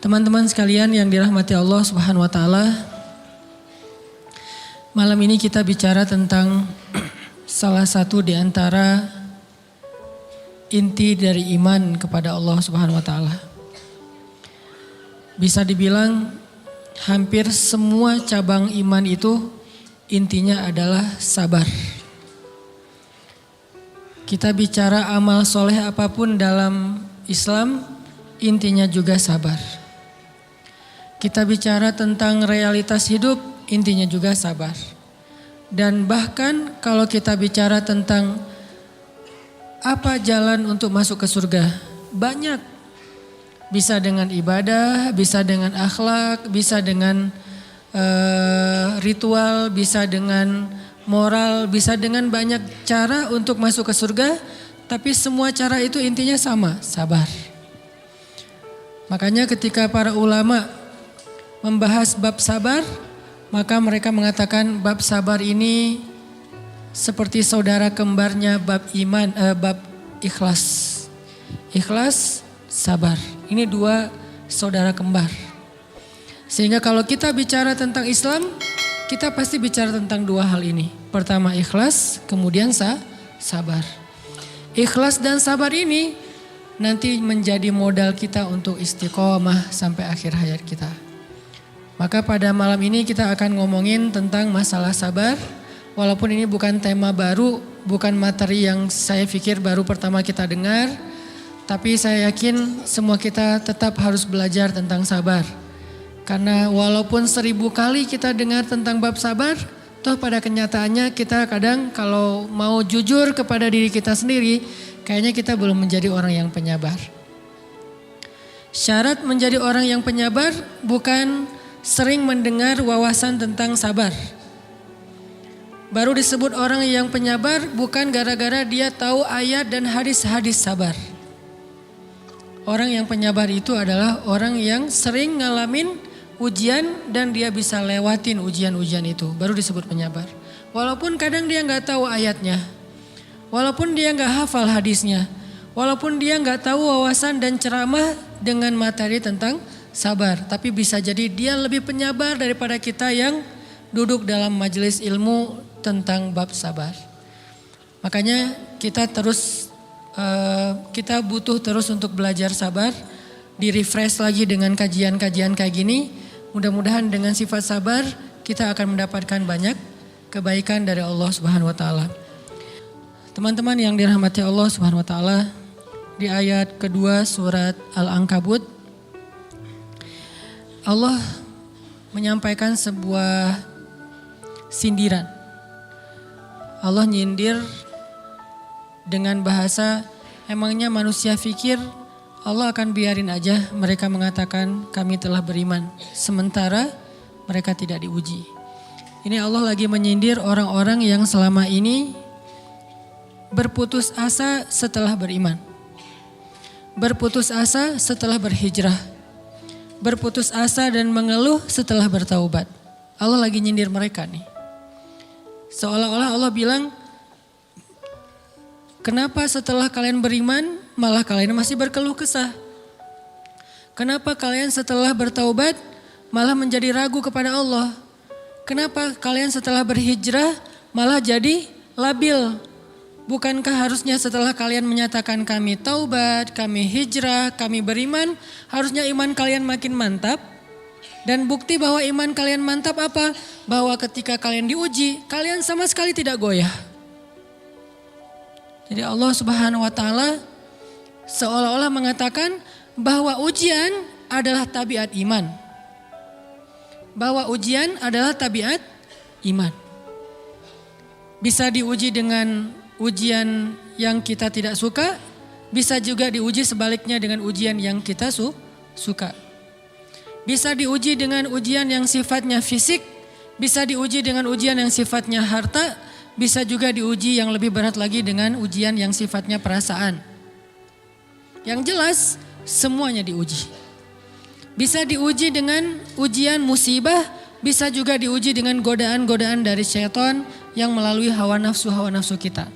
Teman-teman sekalian yang dirahmati Allah Subhanahu wa taala. Malam ini kita bicara tentang salah satu di antara inti dari iman kepada Allah Subhanahu wa taala. Bisa dibilang hampir semua cabang iman itu intinya adalah sabar. Kita bicara amal soleh apapun dalam Islam, intinya juga sabar. Kita bicara tentang realitas hidup, intinya juga sabar. Dan bahkan kalau kita bicara tentang apa jalan untuk masuk ke surga, banyak. Bisa dengan ibadah, bisa dengan akhlak, bisa dengan ritual, bisa dengan moral, bisa dengan banyak cara untuk masuk ke surga. Tapi semua cara itu intinya sama, sabar. Makanya ketika para ulama membahas bab sabar, maka mereka mengatakan bab sabar ini seperti saudara kembarnya bab iman, bab ikhlas. Ikhlas, sabar. Ini dua saudara kembar. Sehingga kalau kita bicara tentang Islam, kita pasti bicara tentang dua hal ini. Pertama ikhlas, kemudian sabar. Ikhlas dan sabar ini nanti menjadi modal kita untuk istiqomah sampai akhir hayat kita. Maka pada malam ini kita akan ngomongin tentang masalah sabar. Walaupun ini bukan tema baru, bukan materi yang saya pikir baru pertama kita dengar. Tapi saya yakin semua kita tetap harus belajar tentang sabar. Karena walaupun 1000 kali kita dengar tentang bab sabar, toh pada kenyataannya kita kadang kalau mau jujur kepada diri kita sendiri, kayaknya kita belum menjadi orang yang penyabar. Syarat menjadi orang yang penyabar bukan sering mendengar wawasan tentang sabar. Baru disebut orang yang penyabar bukan gara-gara dia tahu ayat dan hadis-hadis sabar. Orang yang penyabar itu adalah orang yang sering ngalamin ujian dan dia bisa lewatin ujian-ujian itu. Baru disebut penyabar. Walaupun kadang dia gak tahu ayatnya. Walaupun dia gak hafal hadisnya. Walaupun dia gak tahu wawasan dan ceramah dengan materi tentang sabar, tapi bisa jadi dia lebih penyabar daripada kita yang duduk dalam majelis ilmu tentang bab sabar. Makanya kita butuh terus untuk belajar sabar, di-refresh lagi dengan kajian-kajian kayak gini. Mudah-mudahan dengan sifat sabar kita akan mendapatkan banyak kebaikan dari Allah Subhanahu wa taala. Teman-teman yang dirahmati Allah Subhanahu wa taala, di ayat kedua surat Al-Ankabut Allah menyampaikan sebuah sindiran. Allah nyindir dengan bahasa, emangnya manusia pikir Allah akan biarin aja mereka mengatakan kami telah beriman, sementara mereka tidak diuji. Ini Allah lagi menyindir orang-orang yang selama ini berputus asa setelah beriman. Berputus asa setelah berhijrah. Berputus asa dan mengeluh setelah bertaubat. Allah lagi nyindir mereka nih. Seolah-olah Allah bilang, kenapa setelah kalian beriman malah kalian masih berkeluh kesah? Kenapa kalian setelah bertaubat malah menjadi ragu kepada Allah? Kenapa kalian setelah berhijrah malah jadi labil? Bukankah harusnya setelah kalian menyatakan kami taubat, kami hijrah, kami beriman, harusnya iman kalian makin mantap? Dan bukti bahwa iman kalian mantap apa? Bahwa ketika kalian diuji, kalian sama sekali tidak goyah. Jadi Allah Subhanahu wa taala seolah-olah mengatakan bahwa ujian adalah tabiat iman. Bahwa ujian adalah tabiat iman. Bisa diuji dengan ujian yang kita tidak suka, bisa juga diuji sebaliknya dengan ujian yang kita suka. Bisa diuji dengan ujian yang sifatnya fisik, bisa diuji dengan ujian yang sifatnya harta, bisa juga diuji yang lebih berat lagi dengan ujian yang sifatnya perasaan. Yang jelas semuanya diuji. Bisa diuji dengan ujian musibah, bisa juga diuji dengan godaan-godaan dari syaitan yang melalui hawa nafsu kita.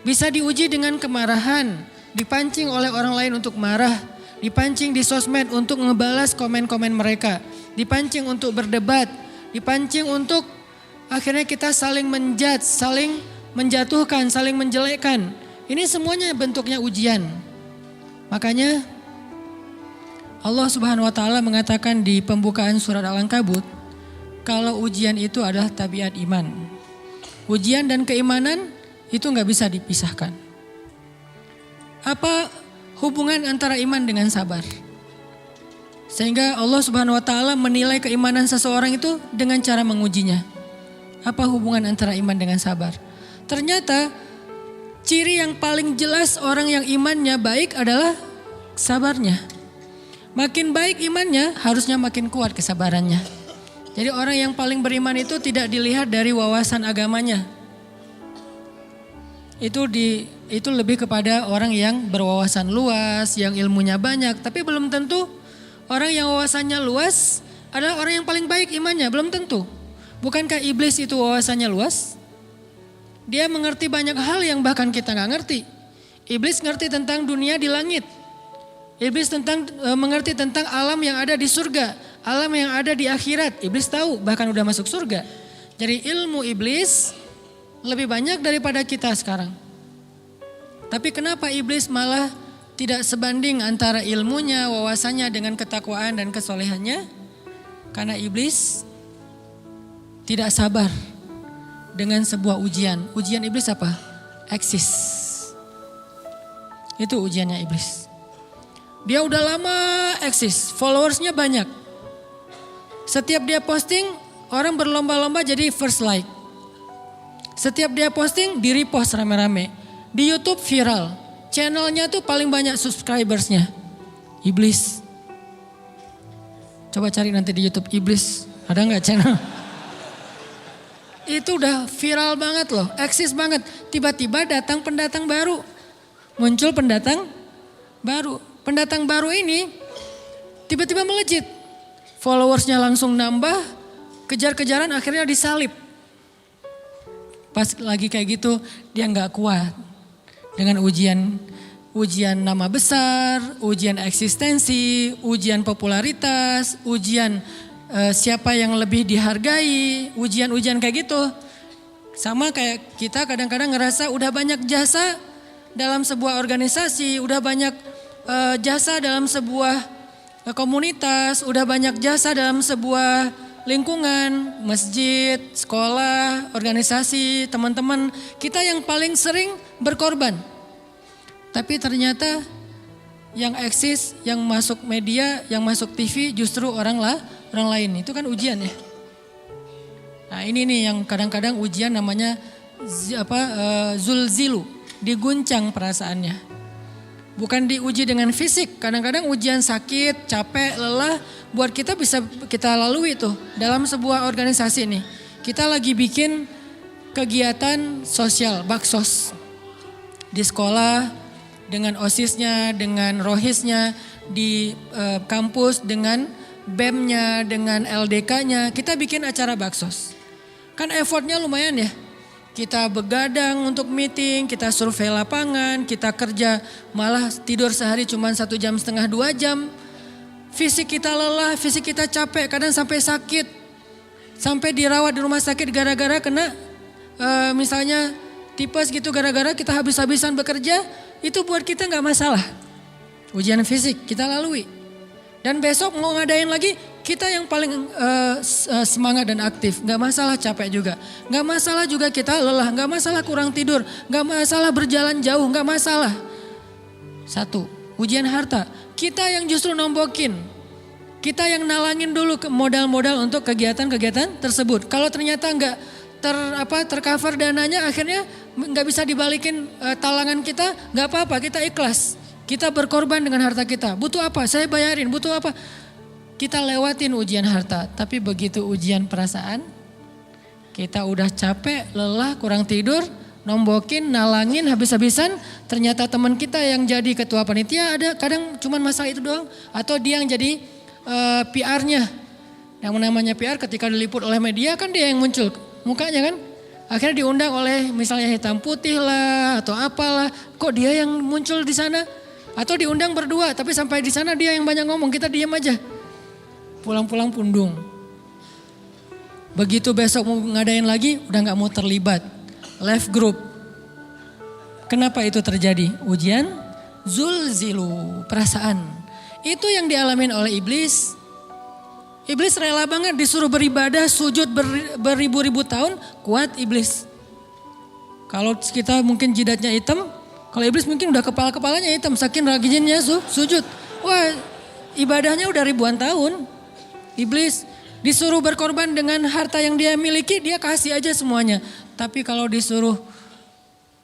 Bisa diuji dengan kemarahan, dipancing oleh orang lain untuk marah, dipancing di sosmed untuk ngebalas komen-komen mereka, dipancing untuk berdebat, dipancing untuk akhirnya kita saling menjudge, saling menjatuhkan, saling menjelekkan. Ini semuanya bentuknya ujian. Makanya Allah Subhanahu wa taala mengatakan di pembukaan surat Al-Ankabut, kalau ujian itu adalah tabiat iman. Ujian dan keimanan itu nggak bisa dipisahkan. Apa hubungan antara iman dengan sabar? Sehingga Allah Subhanahu wa taala menilai keimanan seseorang itu dengan cara mengujinya. Apa hubungan antara iman dengan sabar? Ternyata ciri yang paling jelas orang yang imannya baik adalah sabarnya. Makin baik imannya, harusnya makin kuat kesabarannya. Jadi orang yang paling beriman itu tidak dilihat dari wawasan agamanya. Itu lebih kepada orang yang berwawasan luas, yang ilmunya banyak. Tapi belum tentu orang yang wawasannya luas adalah orang yang paling baik imannya, belum tentu. Bukankah iblis itu wawasannya luas? Dia mengerti banyak hal yang bahkan kita gak ngerti. Iblis ngerti tentang dunia di langit. Iblis mengerti tentang alam yang ada di surga, alam yang ada di akhirat. Iblis tahu, bahkan udah masuk surga. Jadi ilmu iblis lebih banyak daripada kita sekarang. Tapi kenapa iblis malah tidak sebanding antara ilmunya, wawasannya dengan ketakwaan dan kesolehannya? Karena iblis tidak sabar dengan sebuah ujian. Ujian iblis apa? Eksis. Itu ujiannya iblis. Dia udah lama eksis, followersnya banyak. Setiap dia posting, orang berlomba-lomba jadi first like. Setiap dia posting, di repost rame-rame. Di YouTube viral, channelnya tuh paling banyak subscribersnya. Iblis. Coba cari nanti di YouTube, iblis. Ada gak channel? Itu udah viral banget loh, eksis banget. Tiba-tiba datang pendatang baru. Muncul pendatang baru. Pendatang baru ini tiba-tiba melejit. Followersnya langsung nambah, kejar-kejaran akhirnya disalib. Pas lagi kayak gitu dia gak kuat. Dengan ujian nama besar, ujian eksistensi, ujian popularitas, ujian siapa yang lebih dihargai, ujian-ujian kayak gitu. Sama kayak kita kadang-kadang ngerasa udah banyak jasa dalam sebuah organisasi, udah banyak jasa dalam sebuah komunitas, udah banyak jasa dalam sebuah lingkungan, masjid, sekolah, organisasi, teman-teman. Kita yang paling sering berkorban. Tapi ternyata yang eksis, yang masuk media, yang masuk TV justru orang lain. Itu kan ujian ya. Nah ini nih yang kadang-kadang ujian namanya zulzilu, diguncang perasaannya. Bukan diuji dengan fisik, kadang-kadang ujian sakit, capek, lelah buat kita bisa kita lalui tuh dalam sebuah organisasi nih. Kita lagi bikin kegiatan sosial, baksos di sekolah dengan OSISnya, dengan rohisnya, di kampus dengan BEM-nya, dengan LDK-nya, kita bikin acara baksos. Kan effortnya lumayan ya. Kita begadang untuk meeting, kita survei lapangan, kita kerja malah tidur sehari cuma 1,5 jam, 2 jam. Fisik kita lelah, fisik kita capek, kadang sampai sakit. Sampai dirawat di rumah sakit gara-gara kena misalnya tipes gitu, gara-gara kita habis-habisan bekerja, itu buat kita gak masalah. Ujian fisik kita lalui. Dan besok mau ngadain lagi, kita yang paling semangat dan aktif. Gak masalah capek juga. Gak masalah juga kita lelah. Gak masalah kurang tidur. Gak masalah berjalan jauh. Gak masalah. Satu, ujian harta. Kita yang justru nombokin. Kita yang nalangin dulu modal-modal untuk kegiatan-kegiatan tersebut. Kalau ternyata gak tercover dananya, akhirnya gak bisa dibalikin talangan kita. Gak apa-apa, kita ikhlas. Kita berkorban dengan harta kita. Butuh apa? Saya bayarin. Butuh apa? Kita lewatin ujian harta. Tapi begitu ujian perasaan, kita udah capek, lelah, kurang tidur, nombokin, nalangin habis-habisan. Ternyata teman kita yang jadi ketua panitia ada kadang cuman masalah itu doang. Atau dia yang jadi PR-nya. Yang namanya PR ketika diliput oleh media kan dia yang muncul mukanya kan. Akhirnya diundang oleh misalnya hitam putih lah atau apalah. Kok dia yang muncul di sana? Atau diundang berdua, tapi sampai di sana dia yang banyak ngomong, kita diam aja. Pulang-pulang pundung. Begitu besok mau ngadain lagi, udah gak mau terlibat. Left group. Kenapa itu terjadi? Ujian zulzilu, perasaan. Itu yang dialamin oleh iblis. Iblis rela banget disuruh beribadah, sujud beribu-ribu tahun, kuat iblis. Kalau kita mungkin jidatnya hitam, kalau iblis mungkin udah kepala-kepalanya hitam, saking rajinnya sujud. Wah, ibadahnya udah ribuan tahun. Iblis disuruh berkorban dengan harta yang dia miliki, dia kasih aja semuanya. Tapi kalau disuruh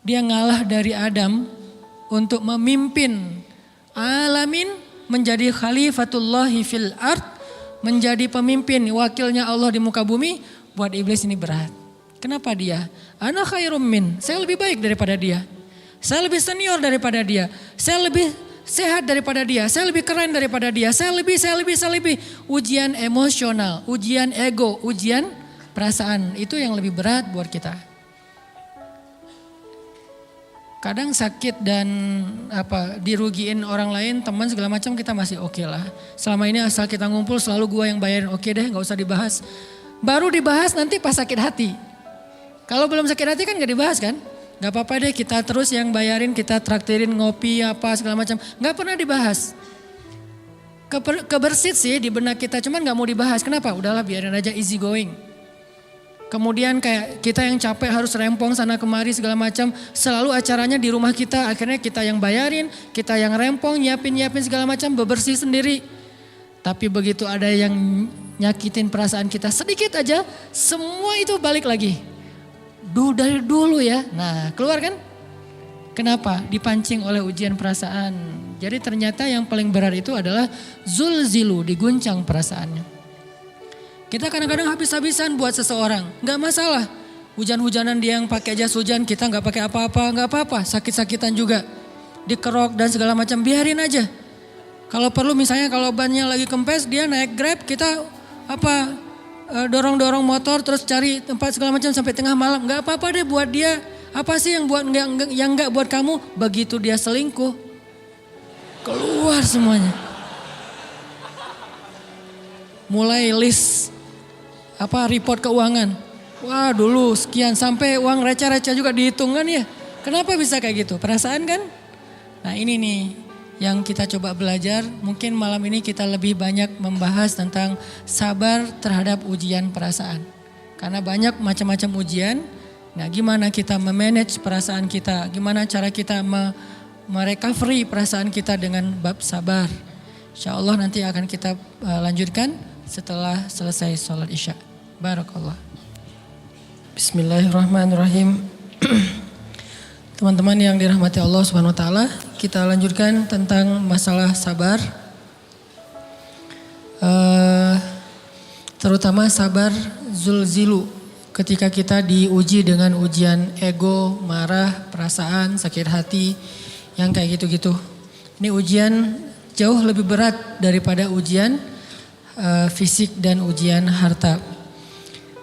dia ngalah dari Adam untuk memimpin alamin, menjadi khalifatullahi fil ard, menjadi pemimpin wakilnya Allah di muka bumi, buat iblis ini berat. Kenapa dia? Ana khairum min, saya lebih baik daripada dia. Saya lebih senior daripada dia. Saya lebih sehat daripada dia, saya lebih keren daripada dia, saya lebih. Ujian emosional, ujian ego, ujian perasaan, itu yang lebih berat buat kita. Kadang sakit dan dirugiin orang lain, teman segala macam kita masih oke lah. Selama ini asal kita ngumpul selalu gua yang bayarin, oke deh gak usah dibahas. Baru dibahas nanti pas sakit hati. Kalau belum sakit hati kan gak dibahas kan? Gak apa-apa deh kita terus yang bayarin, kita traktirin ngopi apa segala macam. Gak pernah dibahas. Kebersit sih di benak kita, cuman gak mau dibahas. Kenapa? Udahlah biarin aja, easy going. Kemudian kayak kita yang capek harus rempong sana kemari segala macam. Selalu acaranya di rumah kita, akhirnya kita yang bayarin, kita yang rempong, nyiapin segala macam, bebersih sendiri. Tapi begitu ada yang nyakitin perasaan kita sedikit aja, semua itu balik lagi. Dari dulu ya. Nah, keluar kan? Kenapa? Dipancing oleh ujian perasaan. Jadi ternyata yang paling berat itu adalah zulzilu, diguncang perasaannya. Kita kadang-kadang habis-habisan buat seseorang, nggak masalah. Hujan-hujanan dia yang pakai jas hujan, kita nggak pakai apa-apa, nggak apa-apa. Sakit-sakitan juga, dikerok dan segala macam, biarin aja. Kalau perlu misalnya kalau bannya lagi kempes, dia naik Grab, kita dorong-dorong motor terus cari tempat segala macam sampai tengah malam. Nggak apa-apa deh buat dia. Apa sih yang nggak buat kamu? Begitu dia selingkuh, keluar semuanya. Mulai list report keuangan. Wah dulu sekian, sampai uang receh-receh juga dihitung kan ya. Kenapa bisa kayak gitu? Perasaan kan? Nah ini nih yang kita coba belajar. Mungkin malam ini kita lebih banyak membahas tentang sabar terhadap ujian perasaan. Karena banyak macam-macam ujian. Nah gimana kita memanage perasaan kita. Gimana cara kita merecovery perasaan kita dengan bab sabar. Insya Allah nanti akan kita lanjutkan setelah selesai sholat isya. Barakallah. Bismillahirrahmanirrahim. Teman-teman yang dirahmati Allah Subhanahu wa taala, kita lanjutkan tentang masalah sabar. Terutama sabar zulzilu, ketika kita diuji dengan ujian ego, marah, perasaan, sakit hati, yang kayak gitu-gitu. Ini ujian jauh lebih berat daripada ujian fisik dan ujian harta.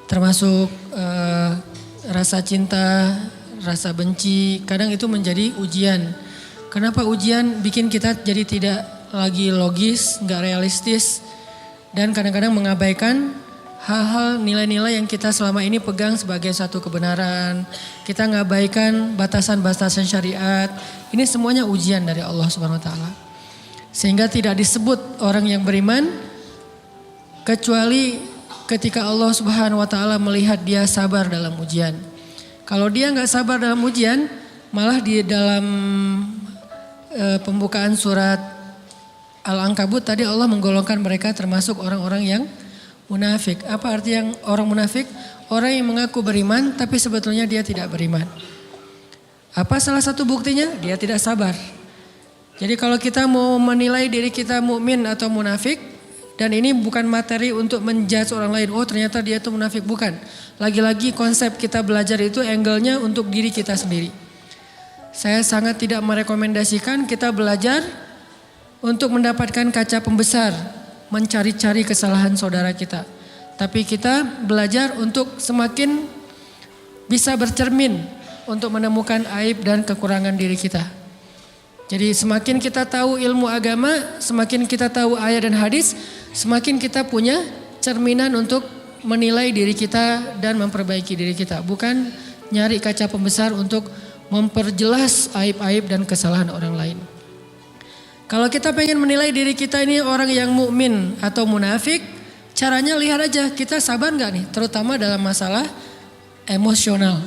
Termasuk rasa cinta, rasa benci, kadang itu menjadi ujian. Kenapa ujian bikin kita jadi tidak lagi logis, gak realistis, dan kadang-kadang mengabaikan hal-hal nilai-nilai yang kita selama ini pegang sebagai satu kebenaran. Kita ngabaikan batasan-batasan syariat. Ini semuanya ujian dari Allah Subhanahu wa taala. Sehingga tidak disebut orang yang beriman kecuali ketika Allah Subhanahu wa taala melihat dia sabar dalam ujian. Kalau dia nggak sabar dalam ujian, malah di dalam pembukaan surat Al-Ankabut tadi Allah menggolongkan mereka termasuk orang-orang yang munafik. Apa arti yang orang munafik? Orang yang mengaku beriman tapi sebetulnya dia tidak beriman. Apa salah satu buktinya? Dia tidak sabar. Jadi kalau kita mau menilai diri kita mukmin atau munafik, dan ini bukan materi untuk menjudge orang lain. Oh ternyata dia itu munafik, bukan. Lagi-lagi konsep kita belajar itu angle-nya untuk diri kita sendiri. Saya sangat tidak merekomendasikan kita belajar untuk mendapatkan kaca pembesar, mencari-cari kesalahan saudara kita. Tapi kita belajar untuk semakin bisa bercermin untuk menemukan aib dan kekurangan diri kita. Jadi semakin kita tahu ilmu agama, semakin kita tahu ayat dan hadis, semakin kita punya cerminan untuk menilai diri kita dan memperbaiki diri kita. Bukan nyari kaca pembesar untuk memperjelas aib-aib dan kesalahan orang lain. Kalau kita pengen menilai diri kita ini orang yang mukmin atau munafik, caranya lihat aja kita sabar nggak nih, terutama dalam masalah emosional.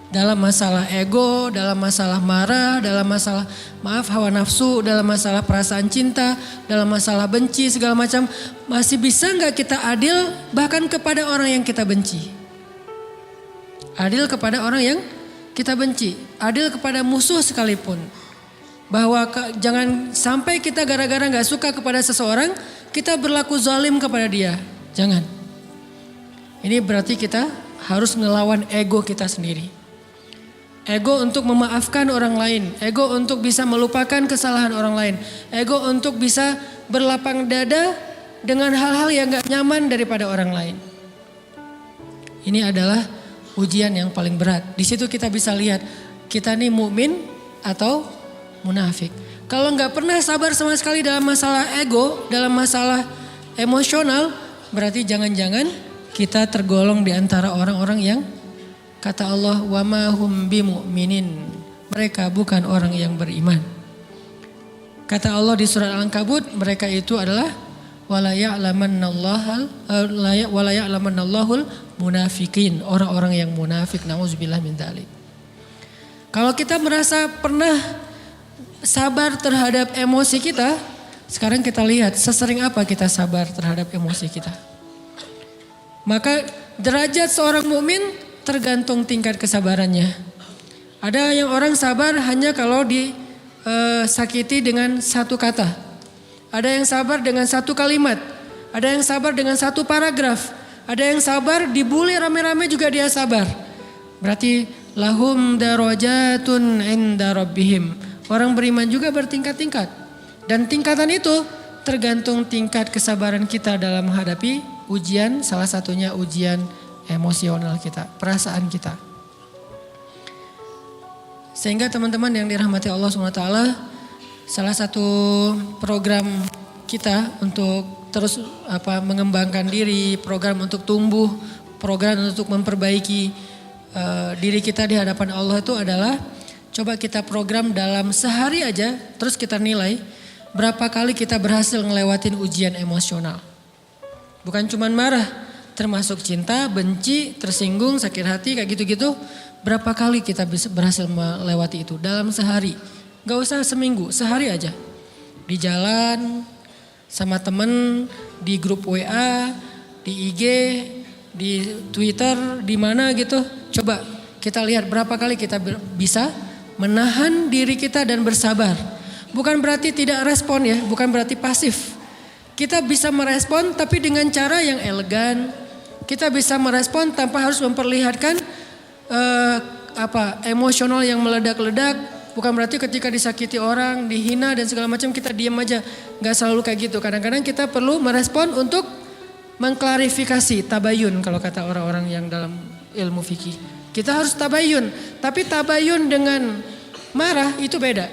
Dalam masalah ego, dalam masalah marah, dalam masalah hawa nafsu, dalam masalah perasaan cinta, dalam masalah benci segala macam. Masih bisa nggak kita adil bahkan kepada orang yang kita benci? Adil kepada orang yang kita benci, adil kepada musuh sekalipun. Bahwa jangan sampai kita gara-gara nggak suka kepada seseorang, kita berlaku zalim kepada dia. Jangan. Ini berarti kita harus ngelawan ego kita sendiri. Ego untuk memaafkan orang lain, ego untuk bisa melupakan kesalahan orang lain, ego untuk bisa berlapang dada dengan hal-hal yang gak nyaman daripada orang lain. Ini adalah ujian yang paling berat. Di situ kita bisa lihat kita nih mukmin atau munafik. Kalau gak pernah sabar sama sekali dalam masalah ego, dalam masalah emosional, berarti jangan-jangan kita tergolong di antara orang-orang yang kata Allah, wa ma hum bimu'minin. Mereka bukan orang yang beriman. Kata Allah di surat Al-Ankabut, mereka itu adalah wala ya'lamannallahul munafikin, orang-orang yang munafik. Nauzubillah min dzalik. Kalau kita merasa pernah sabar terhadap emosi kita, sekarang kita lihat sesering apa kita sabar terhadap emosi kita. Maka derajat seorang mukmin tergantung tingkat kesabarannya. Ada yang orang sabar hanya kalau disakiti dengan satu kata. Ada yang sabar dengan satu kalimat. Ada yang sabar dengan satu paragraf. Ada yang sabar dibully rame-rame juga dia sabar. Berarti lahum darajatun inda rabbihim. Orang beriman juga bertingkat-tingkat. Dan tingkatan itu tergantung tingkat kesabaran kita dalam menghadapi ujian. Salah satunya ujian emosional kita, perasaan kita. Sehingga teman-teman yang dirahmati Allah SWT, salah satu program kita untuk terus mengembangkan diri, program untuk tumbuh, program untuk memperbaiki diri kita di hadapan Allah itu adalah coba kita program dalam sehari aja, terus kita nilai berapa kali kita berhasil ngelewatin ujian emosional. Bukan cuman marah, termasuk cinta, benci, tersinggung, sakit hati, kayak gitu-gitu. Berapa kali kita bisa berhasil melewati itu dalam sehari. Gak usah seminggu, sehari aja. Di jalan, sama temen, di grup WA, di IG, di Twitter, di mana gitu. Coba kita lihat berapa kali kita bisa menahan diri kita dan bersabar. Bukan berarti tidak respon ya, bukan berarti pasif. Kita bisa merespon tapi dengan cara yang elegan. Kita bisa merespon tanpa harus memperlihatkan emosional yang meledak-ledak. Bukan berarti ketika disakiti orang, dihina dan segala macam kita diam aja. Gak selalu kayak gitu. Kadang-kadang kita perlu merespon untuk mengklarifikasi, tabayun kalau kata orang-orang yang dalam ilmu fikih. Kita harus tabayun. Tapi tabayun dengan marah itu beda.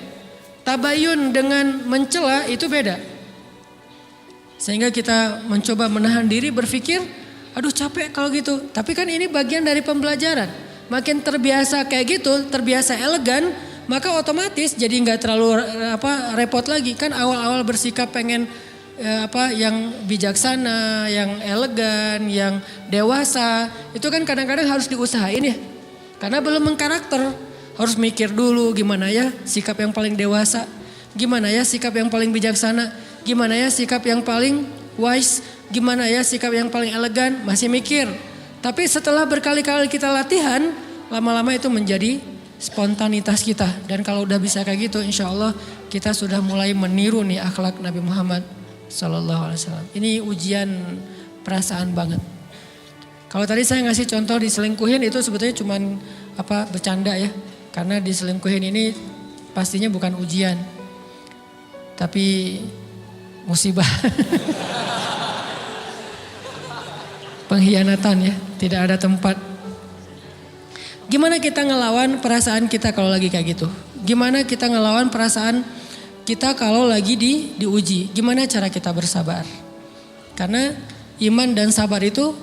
Tabayun dengan mencela itu beda. Sehingga kita mencoba menahan diri berpikir, aduh capek kalau gitu. Tapi kan ini bagian dari pembelajaran. Makin terbiasa kayak gitu, terbiasa elegan, maka otomatis jadi nggak terlalu repot lagi. Kan awal-awal bersikap pengen yang bijaksana, yang elegan, yang dewasa, itu kan kadang-kadang harus diusahain ya. Karena belum mengkarakter, harus mikir dulu gimana ya sikap yang paling dewasa, gimana ya sikap yang paling bijaksana, gimana ya sikap yang paling wise, gimana ya sikap yang paling elegan, masih mikir. Tapi setelah berkali-kali kita latihan, lama-lama itu menjadi spontanitas kita. Dan kalau udah bisa kayak gitu, insya Allah kita sudah mulai meniru nih akhlak Nabi Muhammad SAW. Ini ujian perasaan banget. Kalau tadi saya ngasih contoh diselingkuhin itu sebetulnya cuman bercanda ya. Karena diselingkuhin ini pastinya bukan ujian, tapi musibah. Pengkhianatan ya, tidak ada tempat. Gimana kita ngelawan perasaan kita kalau lagi kayak gitu? Gimana kita ngelawan perasaan kita kalau lagi diuji, gimana cara kita bersabar? Karena iman dan sabar itu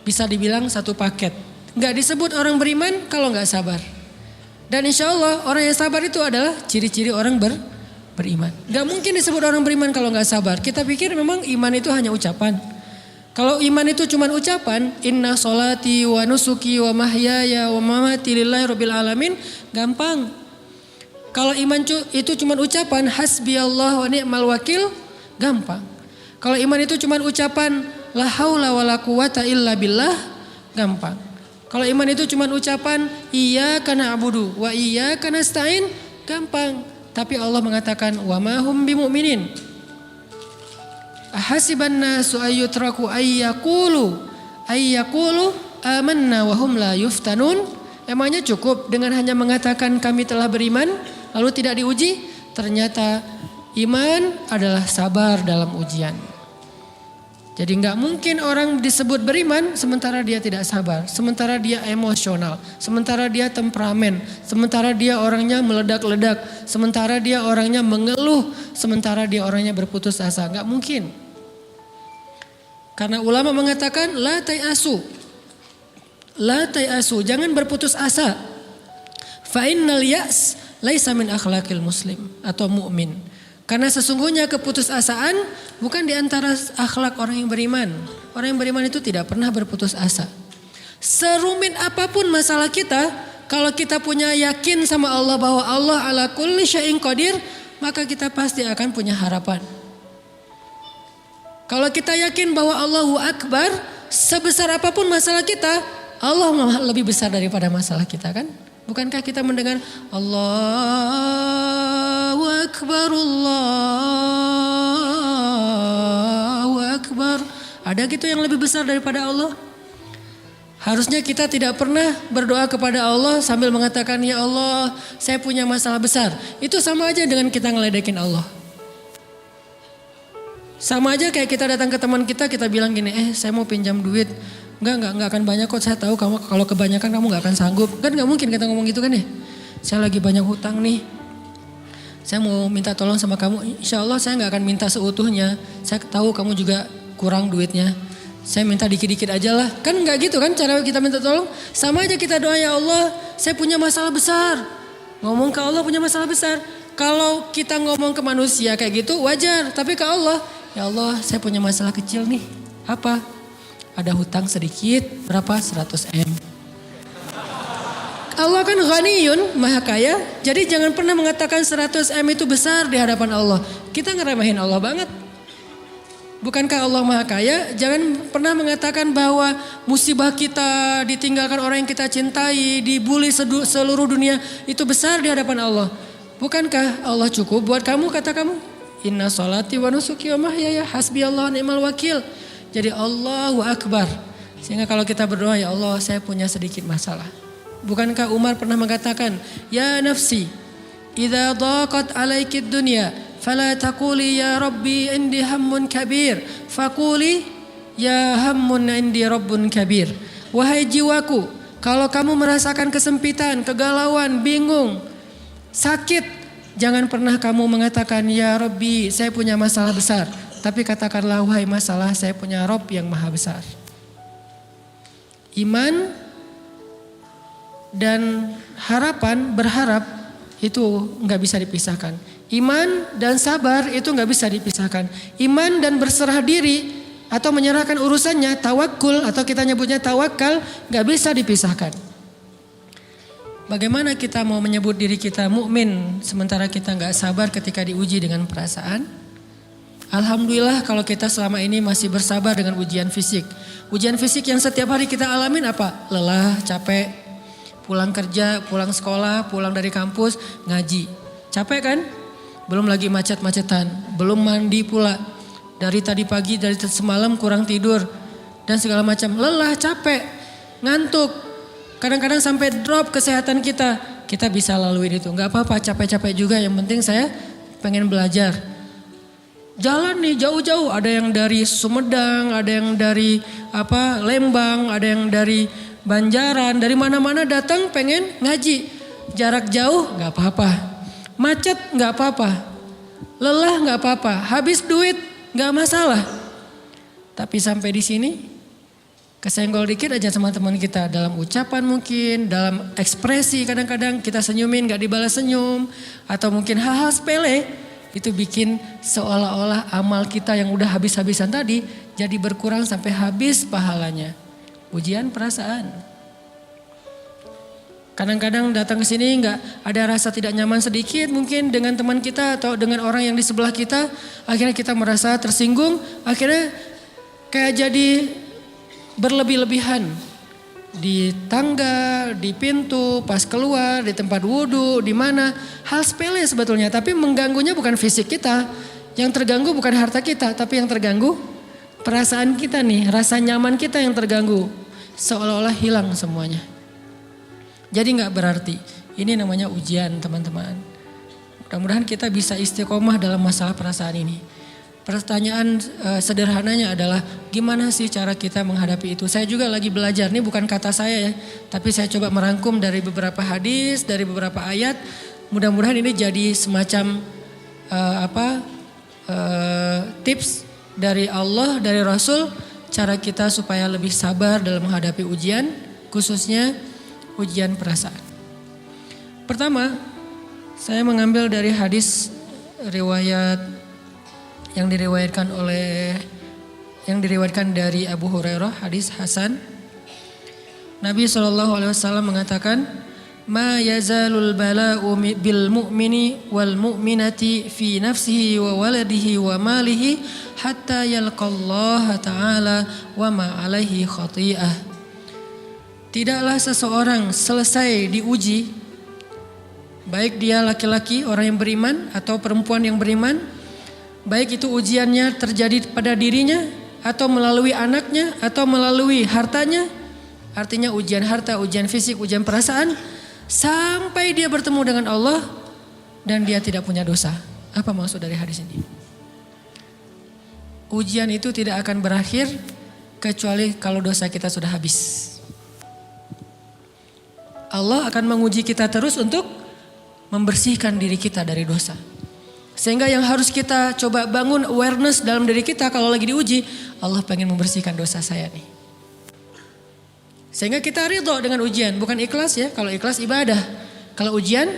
bisa dibilang satu paket. Nggak disebut orang beriman kalau nggak sabar. Dan insya Allah orang yang sabar itu adalah ciri-ciri orang beriman. Nggak mungkin disebut orang beriman kalau nggak sabar. Kita pikir memang iman itu hanya ucapan. Kalau iman itu cuma ucapan, inna sholati wa nusuki wa mahyaya wa mamati lillahi rabbil alamin, gampang. Kalau iman itu cuma ucapan, hasbiyallah wa ni'mal wakil, gampang. Kalau iman itu cuma ucapan, la haula wa la quwata illa billah, gampang. Kalau iman itu cuma ucapan, iyyaka na'budu wa iyyaka nasta'in, gampang. Tapi Allah mengatakan, wa ma hum bimu'minin. Ahasiban nasu ayyutraku ayyakulu amanna wa hum la yuftanun. Emangnya cukup dengan hanya mengatakan kami telah beriman lalu tidak diuji? Ternyata iman adalah sabar dalam ujian. Jadi nggak mungkin orang disebut beriman sementara dia tidak sabar, sementara dia emosional, sementara dia temperamen, sementara dia orangnya meledak-ledak, sementara dia orangnya mengeluh, sementara dia orangnya berputus asa. Nggak mungkin. Karena ulama mengatakan la tayasu, jangan berputus asa. Fa innal ya's laisa min akhlaqil muslim atau mu'min. Karena sesungguhnya keputusasaan bukan di antara akhlak orang yang beriman. Orang yang beriman itu tidak pernah berputus asa. Serumit apapun masalah kita, kalau kita punya yakin sama Allah bahwa Allah ala kulli syai'in qadir, maka kita pasti akan punya harapan. Kalau kita yakin bahwa Allahu Akbar, sebesar apapun masalah kita, Allah lebih besar daripada masalah kita, kan? Bukankah kita mendengar Allahu Akbar, Allahu Akbar. Ada gitu yang lebih besar daripada Allah? Harusnya kita tidak pernah berdoa kepada Allah sambil mengatakan, ya Allah saya punya masalah besar. Itu sama aja dengan kita ngeledekin Allah. Sama aja kayak kita datang ke teman kita bilang gini, saya mau pinjam duit. Enggak akan banyak kok, saya tahu kamu kalau kebanyakan kamu enggak akan sanggup. Kan enggak mungkin kita ngomong gitu kan ya. Saya lagi banyak hutang nih. Saya mau minta tolong sama kamu. Insya Allah saya enggak akan minta seutuhnya. Saya tahu kamu juga kurang duitnya. Saya minta dikit-dikit aja lah. Kan enggak gitu kan cara kita minta tolong. Sama aja kita doa, ya Allah saya punya masalah besar. Ngomong ke Allah punya masalah besar. Kalau kita ngomong ke manusia kayak gitu wajar. Tapi ke Allah, ya Allah saya punya masalah kecil nih. Apa? Ada hutang sedikit, berapa? 100 M. Allah kan ghaniyun, maha kaya. Jadi jangan pernah mengatakan 100 M itu besar di hadapan Allah. Kita ngeremehin Allah banget. Bukankah Allah maha kaya? Jangan pernah mengatakan bahwa musibah kita, ditinggalkan orang yang kita cintai, dibully seluruh dunia, itu besar di hadapan Allah. Bukankah Allah cukup buat kamu, kata kamu? Inna sholati wa nusuki wa mahyaya hasbiyallahu ni'mal wakil. Jadi Allahu Akbar. Sehingga kalau kita berdoa, ya Allah saya punya sedikit masalah. Bukankah Umar pernah mengatakan, ya nafsi, idza daqat alaikid dunya, fala taquli ya Rabbi indi hammun kabir, faquli ya hammun indi rabbun kabir. Wahai jiwaku, kalau kamu merasakan kesempitan, kegalauan, bingung, sakit, jangan pernah kamu mengatakan, ya Rabbi saya punya masalah besar. Tapi katakanlah, wahai masalah saya punya Rabb yang maha besar. Iman dan harapan, berharap itu nggak bisa dipisahkan. Iman dan sabar itu nggak bisa dipisahkan. Iman dan berserah diri atau menyerahkan urusannya, tawakul atau kita nyebutnya tawakal, nggak bisa dipisahkan. Bagaimana kita mau menyebut diri kita mukmin sementara kita nggak sabar ketika diuji dengan perasaan? Alhamdulillah kalau kita selama ini masih bersabar dengan ujian fisik. Ujian fisik yang setiap hari kita alamin apa? Lelah, capek, pulang kerja, pulang sekolah, pulang dari kampus, ngaji. Capek kan? Belum lagi macet-macetan, belum mandi pula. Dari tadi pagi, dari semalam kurang tidur. Dan segala macam, lelah, capek, ngantuk. Kadang-kadang sampai drop kesehatan kita. Kita bisa laluin itu, gak apa-apa capek-capek juga, yang penting saya pengen belajar. Jalan nih jauh-jauh, ada yang dari Sumedang, ada yang dari Lembang, ada yang dari Banjaran, dari mana-mana datang pengen ngaji. Jarak jauh gak apa-apa. Macet nggak apa-apa, lelah nggak apa-apa, habis duit nggak masalah. Tapi sampai di sini kesenggol dikit aja sama teman kita dalam ucapan mungkin, dalam ekspresi kadang-kadang kita senyumin gak dibalas senyum. Atau mungkin hal-hal sepele itu bikin seolah-olah amal kita yang udah habis-habisan tadi jadi berkurang sampai habis pahalanya. Ujian perasaan. Kadang-kadang datang ke sini nggak ada rasa tidak nyaman sedikit mungkin dengan teman kita atau dengan orang yang di sebelah kita. Akhirnya kita merasa tersinggung, akhirnya kayak jadi berlebih-lebihan di tangga, di pintu, pas keluar, di tempat wudhu, di mana. Hal sepele sebetulnya, tapi mengganggunya bukan fisik kita. Yang terganggu bukan harta kita, tapi yang terganggu perasaan kita nih, rasa nyaman kita yang terganggu. Seolah-olah hilang semuanya. Jadi gak berarti, ini namanya ujian teman-teman. Mudah-mudahan kita bisa istiqomah dalam masalah perasaan ini. Pertanyaan sederhananya adalah gimana sih cara kita menghadapi itu? Saya juga lagi belajar, ini bukan kata saya ya, tapi saya coba merangkum dari beberapa hadis, dari beberapa ayat. Mudah-mudahan ini jadi semacam tips dari Allah, dari Rasul, cara kita supaya lebih sabar dalam menghadapi ujian, khususnya ujian perasaan. Pertama, saya mengambil dari hadis riwayat yang diriwayatkan dari Abu Hurairah, hadis Hasan. Nabi SAW mengatakan, "Ma yazalul bala'u bil mu'mini wal mu'minati fi nafsihi wa waladihi wa malihi hatta yalqallaha ta'ala wa ma alaihi khati'ah." Tidaklah seseorang selesai diuji, baik dia laki-laki orang yang beriman atau perempuan yang beriman, baik itu ujiannya terjadi pada dirinya atau melalui anaknya atau melalui hartanya. Artinya ujian harta, ujian fisik, ujian perasaan. Sampai dia bertemu dengan Allah dan dia tidak punya dosa. Apa maksud dari hadis ini? Ujian itu tidak akan berakhir kecuali kalau dosa kita sudah habis. Allah akan menguji kita terus untuk membersihkan diri kita dari dosa. Sehingga yang harus kita coba bangun awareness dalam diri kita kalau lagi diuji, Allah pengen membersihkan dosa saya nih. Sehingga kita ridho dengan ujian, bukan ikhlas ya. Kalau ikhlas ibadah, kalau ujian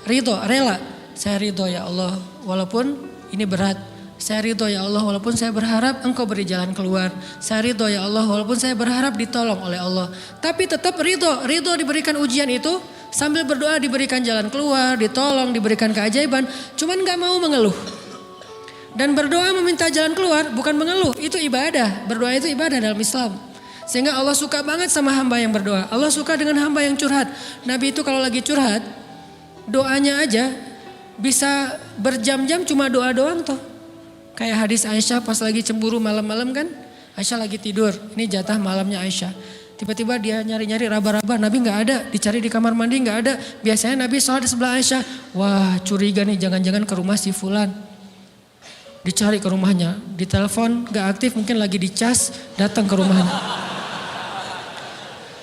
ridho, rela. Saya ridho ya Allah walaupun ini berat. Saya ridho ya Allah walaupun saya berharap Engkau beri jalan keluar. Saya ridho ya Allah walaupun saya berharap ditolong oleh Allah. Tapi tetap ridho diberikan ujian itu. Sambil berdoa diberikan jalan keluar, ditolong, diberikan keajaiban. Cuman gak mau mengeluh. Dan berdoa meminta jalan keluar bukan mengeluh. Itu ibadah. Berdoa itu ibadah dalam Islam. Sehingga Allah suka banget sama hamba yang berdoa. Allah suka dengan hamba yang curhat. Nabi itu kalau lagi curhat, doanya aja bisa berjam-jam cuma doa doang toh. Kayak hadis Aisyah pas lagi cemburu malam-malam kan. Aisyah lagi tidur. Ini jatah malamnya Aisyah. Tiba-tiba dia nyari-nyari raba-raba, Nabi gak ada, dicari di kamar mandi gak ada. Biasanya Nabi sholat di sebelah Aisyah. Wah curiga nih, jangan-jangan ke rumah si fulan. Dicari ke rumahnya, ditelepon gak aktif, mungkin lagi dicas, datang ke rumahnya.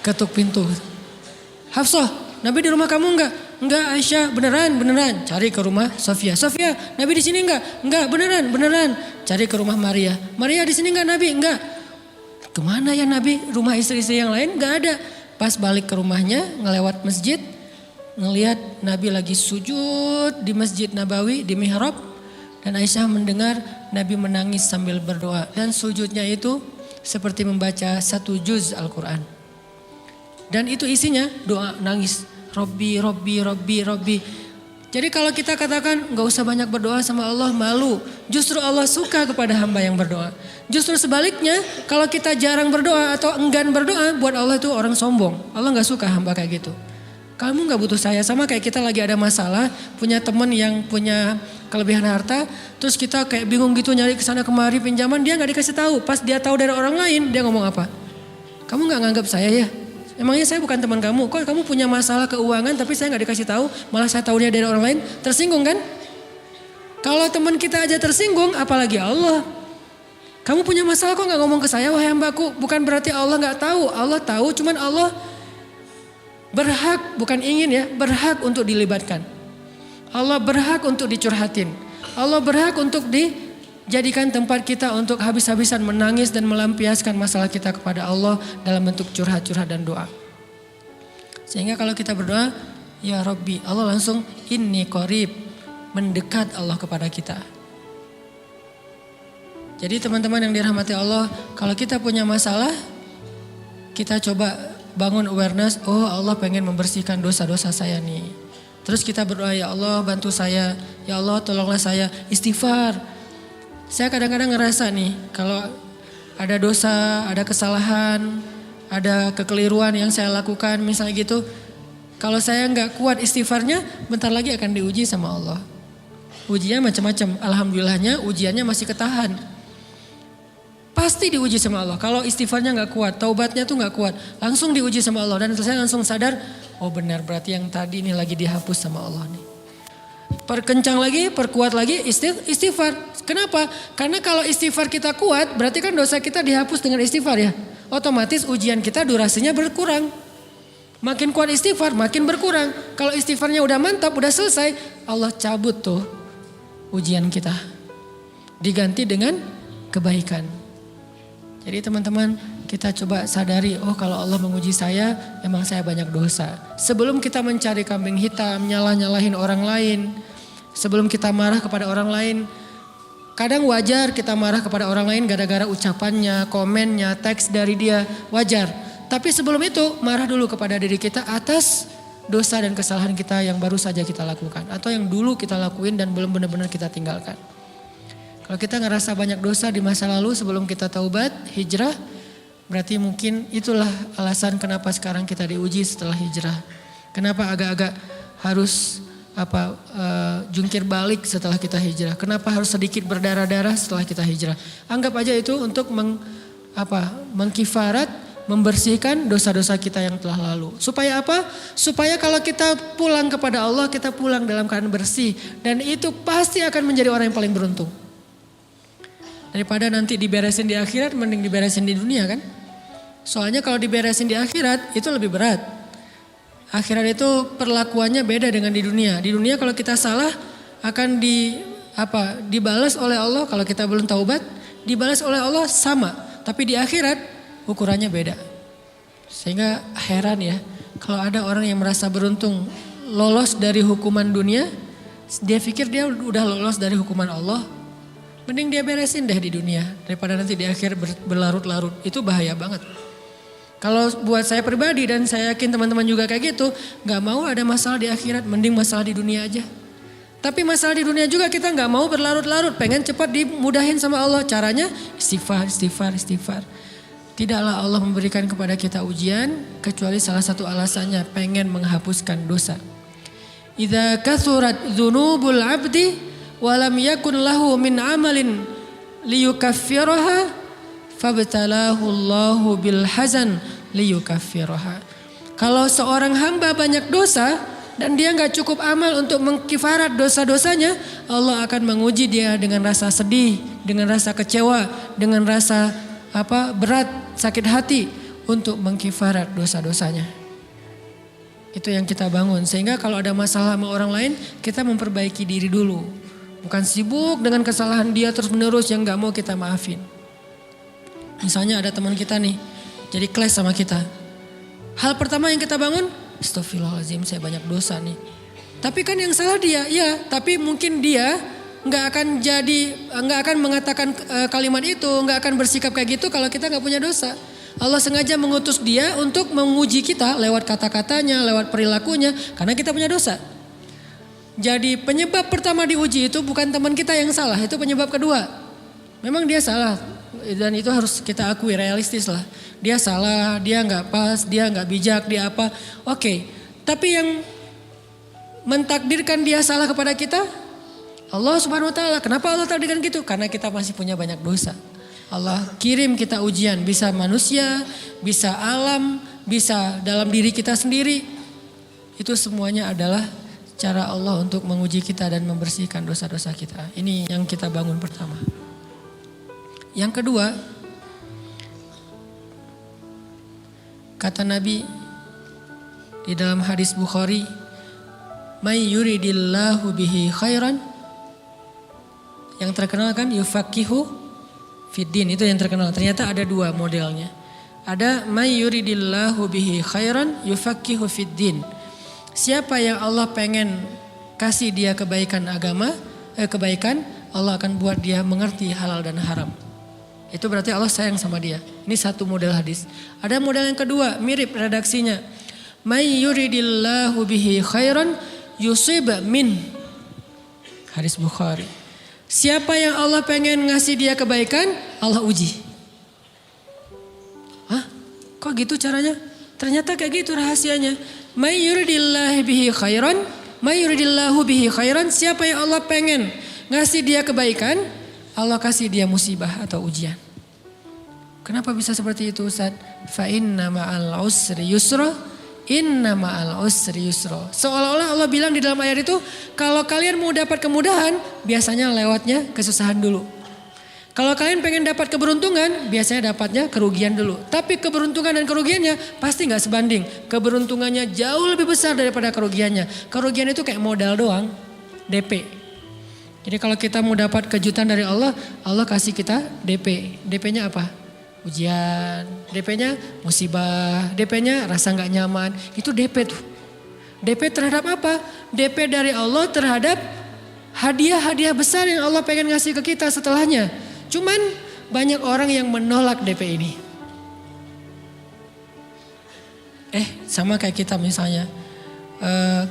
Ketuk pintu. Hafsah, Nabi di rumah kamu enggak? Enggak Aisyah, beneran. Cari ke rumah Sofia. Sofia, Nabi di sini enggak? Enggak, beneran. Cari ke rumah Maria. Maria di sini enggak Nabi? Enggak. Kemana ya Nabi? Rumah istri-istri yang lain gak ada. Pas balik ke rumahnya, ngelewat masjid, ngelihat Nabi lagi sujud di Masjid Nabawi, di mihrab. Dan Aisyah mendengar Nabi menangis sambil berdoa. Dan sujudnya itu seperti membaca 1 juz Al-Quran. Dan itu isinya doa nangis. Robbi. Jadi kalau kita katakan gak usah banyak berdoa sama Allah, malu. Justru Allah suka kepada hamba yang berdoa. Justru sebaliknya kalau kita jarang berdoa atau enggan berdoa, buat Allah itu orang sombong. Allah gak suka hamba kayak gitu. Kamu gak butuh saya, sama kayak kita lagi ada masalah, punya teman yang punya kelebihan harta, terus kita kayak bingung gitu nyari kesana kemari pinjaman, dia gak dikasih tahu. Pas dia tahu dari orang lain, dia ngomong apa? Kamu gak nganggap saya ya? Emangnya saya bukan teman kamu? Kok kamu punya masalah keuangan tapi saya gak dikasih tahu, malah saya tahunya dari orang lain? Tersinggung kan? Kalau teman kita aja tersinggung, apalagi Allah. Kamu punya masalah kok gak ngomong ke saya, wahai hambaku? Bukan berarti Allah gak tahu, Allah tahu, cuman Allah berhak, bukan ingin ya, berhak untuk dilibatkan. Allah berhak untuk dicurhatin. Allah berhak untuk dijadikan tempat kita untuk habis-habisan menangis dan melampiaskan masalah kita kepada Allah dalam bentuk curhat-curhat dan doa. Sehingga kalau kita berdoa, ya Rabbi, Allah langsung inni qarib, mendekat Allah kepada kita. Jadi teman-teman yang dirahmati Allah, kalau kita punya masalah, kita coba bangun awareness, oh Allah pengen membersihkan dosa-dosa saya nih. Terus kita berdoa, ya Allah bantu saya, ya Allah tolonglah saya, istighfar. Saya kadang-kadang ngerasa nih, kalau ada dosa, ada kesalahan, ada kekeliruan yang saya lakukan misalnya gitu, kalau saya nggak kuat istighfarnya, bentar lagi akan diuji sama Allah. Ujiannya macam-macam, alhamdulillahnya ujiannya masih ketahan. Pasti diuji sama Allah. Kalau istighfarnya nggak kuat, taubatnya tuh nggak kuat, langsung diuji sama Allah. Dan saya langsung sadar, oh benar berarti yang tadi ini lagi dihapus sama Allah nih. Perkencang lagi, perkuat lagi istighfar. Kenapa? Karena kalau istighfar kita kuat, berarti kan dosa kita dihapus dengan istighfar ya. Otomatis ujian kita durasinya berkurang. Makin kuat istighfar, makin berkurang. Kalau istighfarnya udah mantap, udah selesai, Allah cabut tuh ujian kita. Diganti dengan kebaikan. Jadi teman-teman, kita coba sadari, oh kalau Allah menguji saya, emang saya banyak dosa. Sebelum kita mencari kambing hitam, nyalah-nyalahin orang lain, sebelum kita marah kepada orang lain, kadang wajar kita marah kepada orang lain gara-gara ucapannya, komennya, teks dari dia, wajar. Tapi sebelum itu, marah dulu kepada diri kita atas dosa dan kesalahan kita yang baru saja kita lakukan. Atau yang dulu kita lakuin dan belum benar-benar kita tinggalkan. Kalau kita ngerasa banyak dosa di masa lalu sebelum kita taubat, hijrah, berarti mungkin itulah alasan kenapa sekarang kita diuji setelah hijrah. Kenapa agak-agak harus jungkir balik setelah kita hijrah. Kenapa harus sedikit berdarah-darah setelah kita hijrah. Anggap aja itu untuk mengkifarat, membersihkan dosa-dosa kita yang telah lalu. Supaya apa? Supaya kalau kita pulang kepada Allah, kita pulang dalam keadaan bersih. Dan itu pasti akan menjadi orang yang paling beruntung. Daripada nanti diberesin di akhirat, mending diberesin di dunia kan. Soalnya kalau diberesin di akhirat itu lebih berat. Akhirat itu perlakuannya beda dengan di dunia. Di dunia kalau kita salah akan dibalas oleh Allah. Kalau kita belum taubat, dibalas oleh Allah sama. Tapi di akhirat ukurannya beda. Sehingga heran ya, kalau ada orang yang merasa beruntung lolos dari hukuman dunia, dia pikir dia udah lolos dari hukuman Allah. Mending dia beresin deh di dunia daripada nanti di akhir berlarut-larut. Itu bahaya banget. Kalau buat saya pribadi dan saya yakin teman-teman juga kayak gitu, gak mau ada masalah di akhirat, mending masalah di dunia aja. Tapi masalah di dunia juga kita gak mau berlarut-larut, pengen cepat dimudahin sama Allah. Caranya istighfar. Tidaklah Allah memberikan kepada kita ujian kecuali salah satu alasannya pengen menghapuskan dosa. Idza kathurat dzunubul 'abdi walam yakun lahu min amalin liyukaffiraha fabtalahu Allahu bil hazan liyukaffiraha. Kalau seorang hamba banyak dosa dan dia nggak cukup amal untuk mengkifarat dosa-dosanya, Allah akan menguji dia dengan rasa sedih, dengan rasa kecewa, dengan rasa berat, sakit hati untuk mengkifarat dosa-dosanya. Itu yang kita bangun. Sehingga kalau ada masalah sama orang lain, kita memperbaiki diri dulu. Bukan sibuk dengan kesalahan dia terus menerus yang gak mau kita maafin. Misalnya ada teman kita nih, jadi clash sama kita. Hal pertama yang kita bangun, astagfirullahaladzim saya banyak dosa nih. Tapi kan yang salah dia, ya tapi mungkin dia gak akan mengatakan kalimat itu, gak akan bersikap kayak gitu kalau kita gak punya dosa. Allah sengaja mengutus dia untuk menguji kita lewat kata-katanya, lewat perilakunya, karena kita punya dosa. Jadi penyebab pertama diuji itu bukan teman kita yang salah, itu penyebab kedua. Memang dia salah dan itu harus kita akui, realistis lah. Dia salah, dia gak pas, dia gak bijak, dia apa. Oke, tapi yang mentakdirkan dia salah kepada kita, Allah Subhanahu Wa Taala. Kenapa Allah takdirkan gitu? Karena kita masih punya banyak dosa. Allah kirim kita ujian, bisa manusia, bisa alam, bisa dalam diri kita sendiri. Itu semuanya adalah cara Allah untuk menguji kita dan membersihkan dosa-dosa kita. Ini yang kita bangun pertama. Yang kedua, kata Nabi di dalam hadis Bukhari, may yuridillahu bihi khairan. Yang terkenal kan yufaqihu fiddin, itu yang terkenal. Ternyata ada dua modelnya. Ada may yuridillahu bihi khairan yufaqihu fiddin. Siapa yang Allah pengen kasih dia kebaikan agama, kebaikan, Allah akan buat dia mengerti halal dan haram. Itu berarti Allah sayang sama dia. Ini satu model hadis. Ada model yang kedua, mirip redaksinya. May yuridillahu bihi khairan yusib min. Hadis Bukhari. Siapa yang Allah pengen ngasih dia kebaikan, Allah uji. Hah? Kok gitu caranya? Ternyata kayak gitu rahasianya. May yuridillahu bihi khairan, may yuridillahu bihi khairan. Siapa yang Allah pengen ngasih dia kebaikan, Allah kasih dia musibah atau ujian. Kenapa bisa seperti itu Ustaz? Fa inna ma'al usri yusra, inna ma'al usri yusra. Seolah-olah Allah bilang di dalam ayat itu, kalau kalian mau dapat kemudahan, biasanya lewatnya kesusahan dulu. Kalau kalian pengen dapat keberuntungan, biasanya dapatnya kerugian dulu. Tapi keberuntungan dan kerugiannya pasti gak sebanding. Keberuntungannya jauh lebih besar daripada kerugiannya. Kerugian itu kayak modal doang, DP. Jadi kalau kita mau dapat kejutan dari Allah, Allah kasih kita DP. DP-nya apa? Ujian, DP-nya musibah, DP-nya rasa gak nyaman. Itu DP tuh. DP terhadap apa? DP dari Allah terhadap hadiah-hadiah besar yang Allah pengen ngasih ke kita setelahnya. Cuman banyak orang yang menolak DP ini. Sama kayak kita misalnya.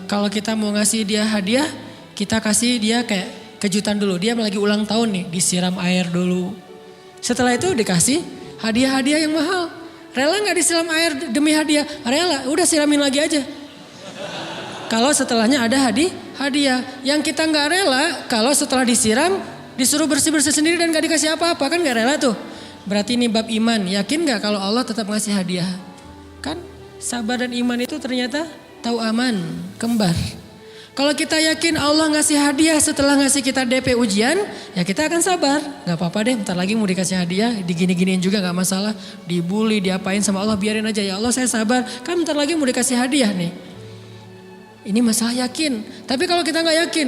Kalau kita mau ngasih dia hadiah, kita kasih dia kayak kejutan dulu. Dia lagi ulang tahun nih, disiram air dulu. Setelah itu dikasih hadiah-hadiah yang mahal. Rela gak disiram air demi hadiah? Rela, udah siramin lagi aja. Kalau setelahnya ada hadiah. Yang kita gak rela, kalau setelah disiram, disuruh bersih-bersih sendiri dan gak dikasih apa-apa, kan gak rela tuh. Berarti ini bab iman. Yakin gak kalau Allah tetap ngasih hadiah? Kan sabar dan iman itu ternyata tahu aman, kembar. Kalau kita yakin Allah ngasih hadiah setelah ngasih kita DP ujian, ya kita akan sabar. Gak apa-apa deh, bentar lagi mau dikasih hadiah, digini-giniin juga gak masalah. Dibully, diapain sama Allah, biarin aja. Ya Allah saya sabar, kan bentar lagi mau dikasih hadiah nih. Ini masalah yakin. Tapi kalau kita gak yakin,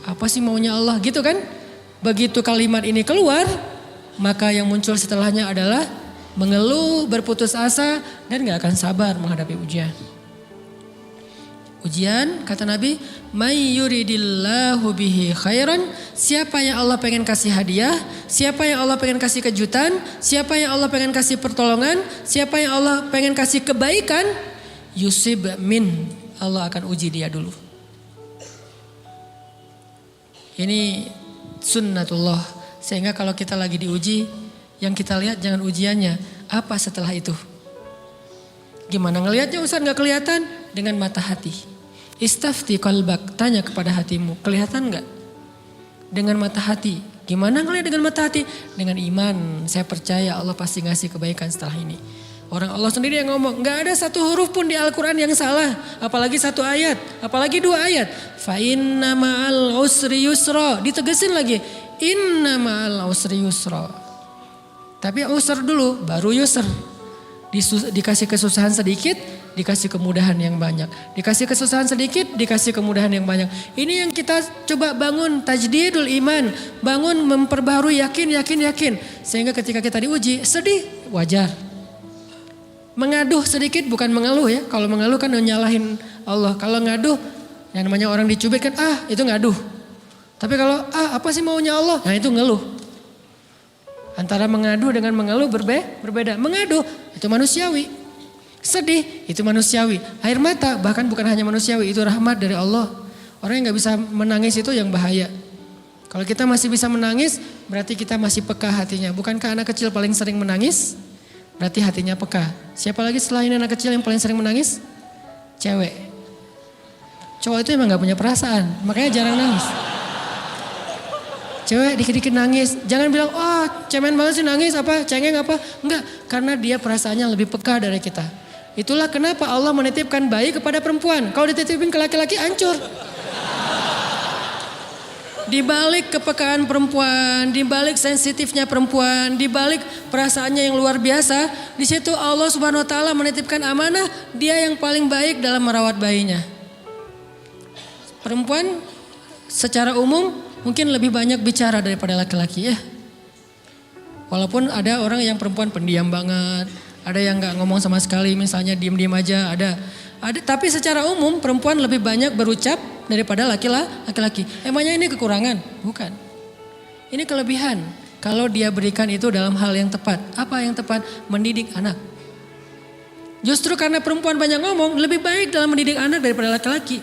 apa sih maunya Allah gitu kan. Begitu kalimat ini keluar, maka yang muncul setelahnya adalah mengeluh, berputus asa, dan gak akan sabar menghadapi ujian. Ujian, kata Nabi, may yuridillahu bihi khairan. Siapa yang Allah pengen kasih hadiah, siapa yang Allah pengen kasih kejutan, siapa yang Allah pengen kasih pertolongan, siapa yang Allah pengen kasih kebaikan, yusib min. Allah akan uji dia dulu. Ini sunnatullah. Sehingga kalau kita lagi diuji, yang kita lihat jangan ujiannya, apa setelah itu. Gimana ngelihatnya Ustaz gak kelihatan? Dengan mata hati. Istafti qalbak, tanya kepada hatimu, kelihatan gak? Dengan mata hati. Gimana ngelihat dengan mata hati? Dengan iman, saya percaya Allah pasti ngasih kebaikan setelah ini. Orang Allah sendiri yang ngomong, gak ada satu huruf pun di Al-Quran yang salah. Apalagi satu ayat, apalagi dua ayat. Fa inna ma'al usri yusra, ditegesin lagi. Inna ma'al usri yusra. Tapi usr dulu, baru yusr. Dikasih kesusahan sedikit, dikasih kemudahan yang banyak. Dikasih kesusahan sedikit, dikasih kemudahan yang banyak. Ini yang kita coba bangun tajdidul iman. Bangun memperbaharui yakin. Sehingga ketika kita diuji, sedih, wajar. Mengaduh sedikit bukan mengeluh ya. Kalau mengeluh kan nyalahin Allah. Kalau ngaduh, yang namanya orang dicubit kan, itu ngaduh. Tapi kalau apa sih maunya Allah? Nah itu ngeluh. Antara mengadu dengan mengeluh berbeda. Mengadu itu manusiawi. Sedih itu manusiawi. Air mata bahkan bukan hanya manusiawi, itu rahmat dari Allah. Orang yang gak bisa menangis itu yang bahaya. Kalau kita masih bisa menangis, berarti kita masih peka hatinya. Bukankah anak kecil paling sering menangis? Berarti hatinya peka. Siapa lagi selain anak kecil yang paling sering menangis? Cewek. Cowok itu emang gak punya perasaan, makanya jarang nangis. Cewek dikit-dikit nangis, jangan bilang, cemen banget sih nangis apa, cengeng apa. Enggak, karena dia perasaannya lebih peka dari kita. Itulah kenapa Allah menitipkan bayi kepada perempuan. Kalau dititipin ke laki-laki hancur. Di balik kepekaan perempuan, di balik sensitifnya perempuan, di balik perasaannya yang luar biasa, di situ Allah Subhanahu wa taala menitipkan amanah, dia yang paling baik dalam merawat bayinya. perempuan secara umum mungkin lebih banyak bicara daripada laki-laki ya. Walaupun ada orang yang perempuan pendiam banget, ada yang nggak ngomong sama sekali, misalnya diem-diem aja, ada. Tapi secara umum perempuan lebih banyak berucap daripada laki-laki. Emangnya ini kekurangan? Bukan. Ini kelebihan. Kalau dia berikan itu dalam hal yang tepat. Apa yang tepat? Mendidik anak. Justru karena perempuan banyak ngomong, lebih baik dalam mendidik anak daripada laki-laki.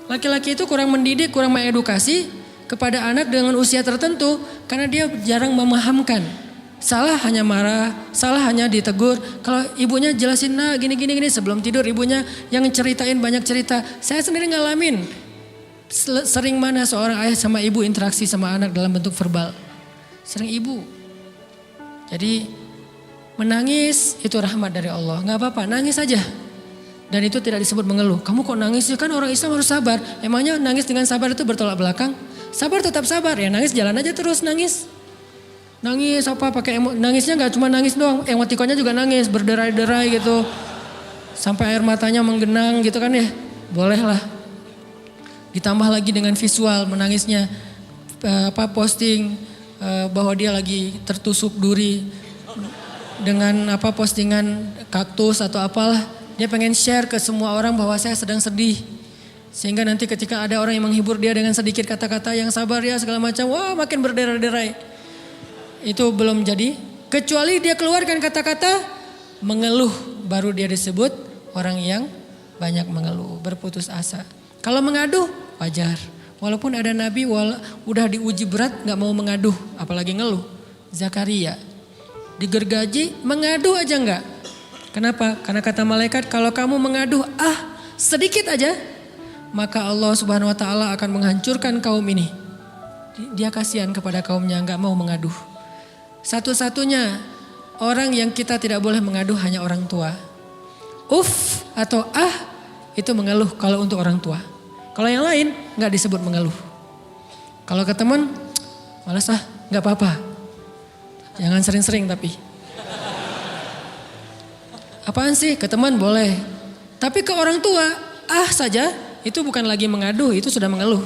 Laki-laki itu kurang mendidik, kurang mengedukasi kepada anak dengan usia tertentu karena dia jarang memahamkan. Salah hanya marah, salah hanya ditegur. Kalau ibunya jelasin gini sebelum tidur ibunya yang ceritain banyak cerita. Saya sendiri ngalamin sering mana seorang ayah sama ibu interaksi sama anak dalam bentuk verbal. Sering ibu. Jadi menangis itu rahmat dari Allah. Gak apa-apa, nangis aja. Dan itu tidak disebut mengeluh. Kamu kok nangis? Ya kan orang Islam harus sabar. Emangnya nangis dengan sabar itu bertolak belakang? Sabar tetap sabar. Ya nangis jalan aja terus nangis. Nangis apa pakai nangisnya nggak cuma nangis doang. Emotikonnya juga nangis, berderai-derai gitu. Sampai air matanya menggenang gitu kan ya. Boleh lah. Ditambah lagi dengan visual menangisnya. Posting bahwa dia lagi tertusuk duri. Dengan postingan kaktus atau apalah. Dia pengen share ke semua orang bahwa saya sedang sedih. Sehingga nanti ketika ada orang yang menghibur dia dengan sedikit kata-kata yang sabar ya segala macam. Wah makin berderai-derai. Itu belum jadi. Kecuali dia keluarkan kata-kata mengeluh. Baru dia disebut orang yang banyak mengeluh. Berputus asa. Kalau mengaduh wajar. Walaupun ada nabi udah diuji berat gak mau mengaduh. Apalagi ngeluh. Zakaria. Digergaji mengadu aja enggak. Kenapa? Karena kata malaikat kalau kamu mengaduh sedikit aja. Maka Allah subhanahu wa ta'ala akan menghancurkan kaum ini. Dia kasihan kepada kaumnya enggak mau mengaduh. Satu-satunya orang yang kita tidak boleh mengaduh hanya orang tua. Atau itu mengeluh kalau untuk orang tua. Kalau yang lain enggak disebut mengeluh. Kalau ke teman malas enggak apa-apa. Jangan sering-sering tapi. Apaan sih? Ke teman boleh. Tapi ke orang tua, saja itu bukan lagi mengadu, itu sudah mengeluh.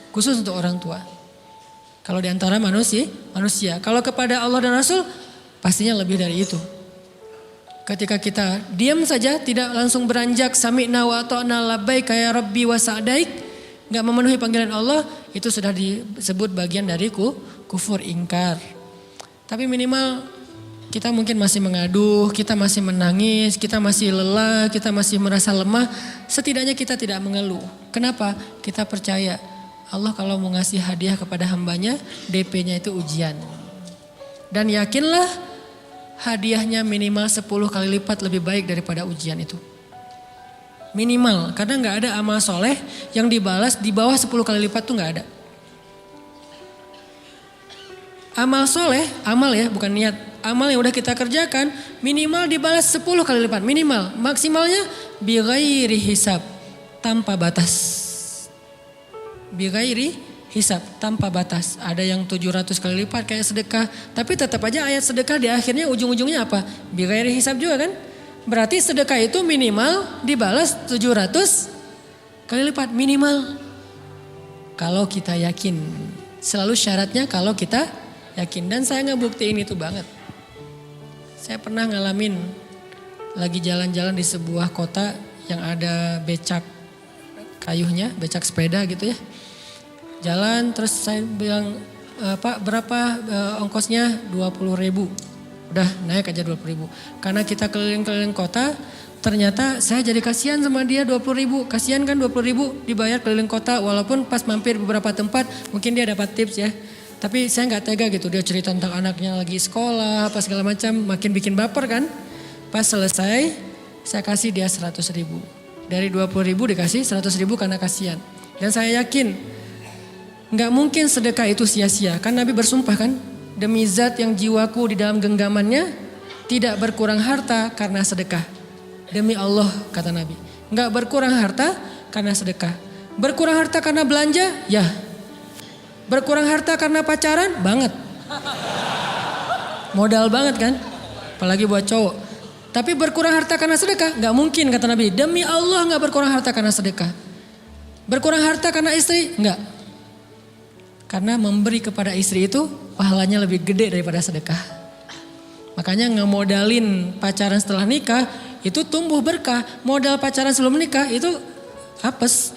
Khusus untuk orang tua. Kalau di antara manusia. Kalau kepada Allah dan Rasul, pastinya lebih dari itu. Ketika kita diam saja, tidak langsung beranjak sami'na wa ata'na labbaika ya rabbi wa sa'daik, enggak memenuhi panggilan Allah, itu sudah disebut bagian dari kufur ingkar. Tapi minimal kita mungkin masih mengaduh, kita masih menangis, kita masih lelah, kita masih merasa lemah. Setidaknya kita tidak mengeluh. Kenapa? Kita percaya Allah kalau mau ngasih hadiah kepada hambanya, DP-nya itu ujian. Dan yakinlah hadiahnya minimal 10 kali lipat lebih baik daripada ujian itu. Minimal, karena gak ada amal soleh yang dibalas di bawah 10 kali lipat tuh gak ada. Amal soleh, amal ya bukan niat. Amal yang udah kita kerjakan minimal dibalas 10 kali lipat. Minimal, maksimalnya bighairi hisab, tanpa batas. Bighairi hisab, tanpa batas. Ada yang 700 kali lipat kayak sedekah. Tapi tetap aja ayat sedekah di akhirnya ujung-ujungnya apa? Bighairi hisab juga kan? Berarti sedekah itu minimal dibalas 700 kali lipat. Minimal. Kalau kita yakin. Selalu syaratnya kalau kita yakin. Dan saya ngebuktiin itu banget. Saya pernah ngalamin lagi jalan-jalan di sebuah kota yang ada becak kayuhnya, becak sepeda gitu ya. Jalan terus saya bilang, Pak berapa ongkosnya? 20.000. Udah naik aja 20.000. Karena kita keliling-keliling kota, ternyata saya jadi kasihan sama dia 20.000. Kasihan kan 20.000 dibayar keliling kota walaupun pas mampir beberapa tempat mungkin dia dapat tips ya. Tapi saya nggak tega gitu, dia cerita tentang anaknya lagi sekolah, apa segala macam, makin bikin baper kan. Pas selesai, saya kasih dia 100.000. Dari 20.000 dikasih 100.000 karena kasihan. Dan saya yakin, nggak mungkin sedekah itu sia-sia. Kan Nabi bersumpah kan, demi zat yang jiwaku di dalam genggamannya, tidak berkurang harta karena sedekah. Demi Allah kata Nabi, nggak berkurang harta karena sedekah. Berkurang harta karena belanja, ya. Berkurang harta karena pacaran? Banget. Modal banget kan? Apalagi buat cowok. Tapi berkurang harta karena sedekah? Gak mungkin kata Nabi. Demi Allah gak berkurang harta karena sedekah. Berkurang harta karena istri? Enggak. Karena memberi kepada istri itu pahalanya lebih gede daripada sedekah. Makanya ngemodalin pacaran setelah nikah itu tumbuh berkah. Modal pacaran sebelum nikah itu apes.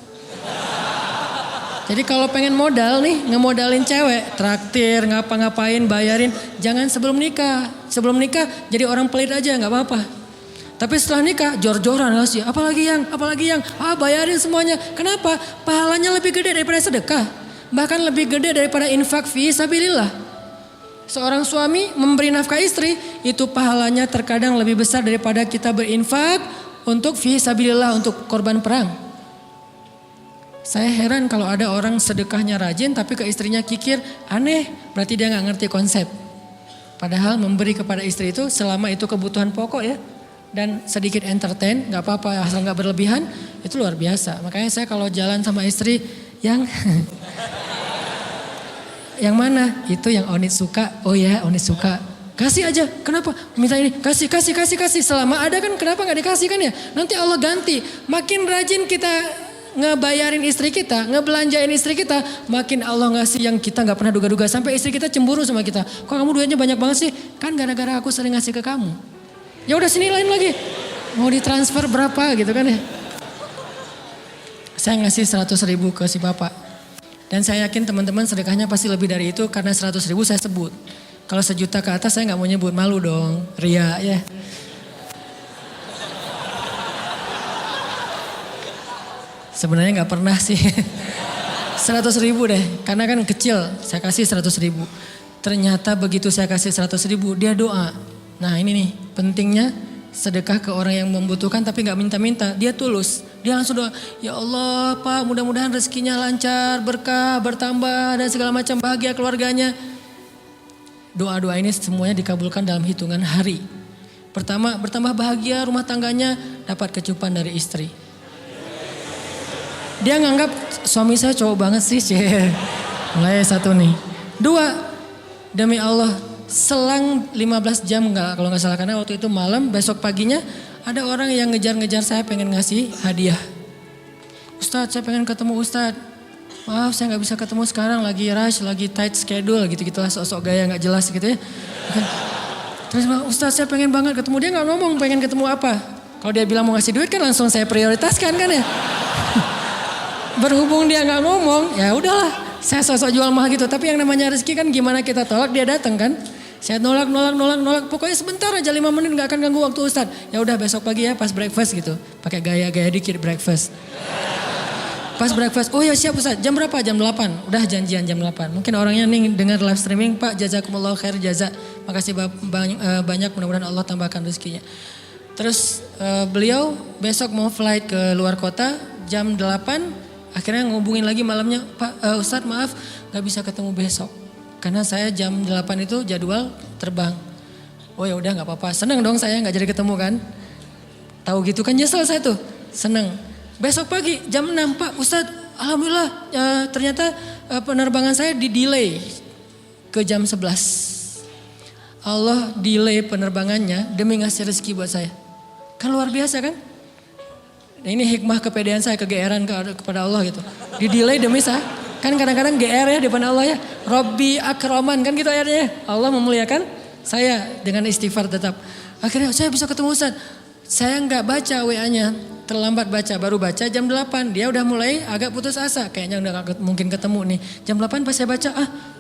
Jadi kalau pengen modal nih, ngemodalin cewek, traktir, ngapa-ngapain, bayarin, jangan sebelum nikah. Sebelum nikah jadi orang pelit aja, nggak apa-apa. Tapi setelah nikah, jor-joran ngasih, apalagi yang, bayarin semuanya. Kenapa? Pahalanya lebih gede daripada sedekah. Bahkan lebih gede daripada infak fi sabilillah. Seorang suami memberi nafkah istri, itu pahalanya terkadang lebih besar daripada kita berinfak untuk fi sabilillah, untuk korban perang. Saya heran kalau ada orang sedekahnya rajin tapi ke istrinya kikir, aneh, berarti dia gak ngerti konsep. Padahal memberi kepada istri itu selama itu kebutuhan pokok ya. Dan sedikit entertain, gak apa-apa asal gak berlebihan, itu luar biasa. Makanya saya kalau jalan sama istri yang yang mana? Itu yang Onit suka, oh ya Onit suka. Kasih aja, kenapa? Minta ini, kasih. Selama ada kan kenapa gak dikasih kan ya? Nanti Allah ganti, makin rajin kita ngebayarin istri kita, ngebelanjain istri kita, makin Allah ngasih yang kita gak pernah duga-duga. Sampai istri kita cemburu sama kita. Kok kamu duitnya banyak banget sih? Kan gara-gara aku sering ngasih ke kamu. Ya udah sini lain lagi. Mau ditransfer berapa gitu kan ya. Saya ngasih 100.000 ke si bapak. Dan saya yakin teman-teman sedekahnya pasti lebih dari itu karena 100.000 saya sebut. Kalau 1 juta ke atas saya gak mau nyebut, malu dong. Ria ya. Sebenarnya gak pernah sih. 100.000 deh. Karena kan kecil. Saya kasih 100.000. Ternyata begitu saya kasih 100.000 dia doa. Nah ini nih pentingnya sedekah ke orang yang membutuhkan tapi gak minta-minta. Dia tulus. Dia langsung doa. Ya Allah Pak mudah-mudahan rezekinya lancar, berkah, bertambah dan segala macam, bahagia keluarganya. Doa-doa ini semuanya dikabulkan dalam hitungan hari. Pertama bertambah bahagia rumah tangganya, dapat kecupan dari istri. Dia nganggap suami saya cowok banget sih. Mulai 1 nih. 2, demi Allah selang 15 jam kalau nggak salah, karena waktu itu malam, besok paginya ada orang yang ngejar-ngejar saya pengen ngasih hadiah. Ustadz saya pengen ketemu Ustadz. Maaf saya nggak bisa ketemu sekarang, lagi rush, lagi tight schedule gitu-gitulah, sok-sok gaya nggak jelas gitu ya. Terus Ustadz saya pengen banget ketemu, dia nggak ngomong pengen ketemu apa. Kalau dia bilang mau ngasih duit kan langsung saya prioritaskan kan ya. Berhubung dia nggak ngomong, ya udahlah, saya sosok jual mahal gitu. Tapi yang namanya rezeki kan gimana kita tolak, dia datang kan. Saya nolak. Pokoknya sebentar aja 5 menit nggak akan ganggu waktu Ustadz. Ya udah besok pagi ya pas breakfast gitu, pakai gaya-gaya dikit breakfast. Pas breakfast, oh ya siap Ustadz. Jam berapa? Jam 8. Udah janjian jam 8. Mungkin orangnya nih dengar live streaming, Pak jazakumullah khair jaza. Makasih banyak, mudah-mudahan Allah tambahkan rezekinya. Terus beliau besok mau flight ke luar kota jam 8. Akhirnya ngubungin lagi malamnya, Pak Ustadz maaf gak bisa ketemu besok. Karena saya jam 8 itu jadwal terbang. Oh ya udah gak apa-apa, seneng dong saya gak jadi ketemu kan. Tahu gitu kan nyesel saya tuh, seneng. Besok pagi jam 6, Pak Ustadz alhamdulillah ternyata penerbangan saya di delay ke jam 11. Allah delay penerbangannya demi ngasih rezeki buat saya. Kan luar biasa kan. Nah, ini hikmah kepedean saya, kegeeran kepada Allah gitu. Di delay demi saya. Kan kadang-kadang GR ya di depan Allah ya. Robbi akraman kan gitu ayatnya. Allah memuliakan saya dengan istighfar tetap. Akhirnya saya bisa ketemu Ustaz. Saya nggak baca WA-nya. Terlambat baca, baru baca jam 8. Dia udah mulai agak putus asa. Kayaknya udah gak mungkin ketemu nih. Jam 8 pas saya baca,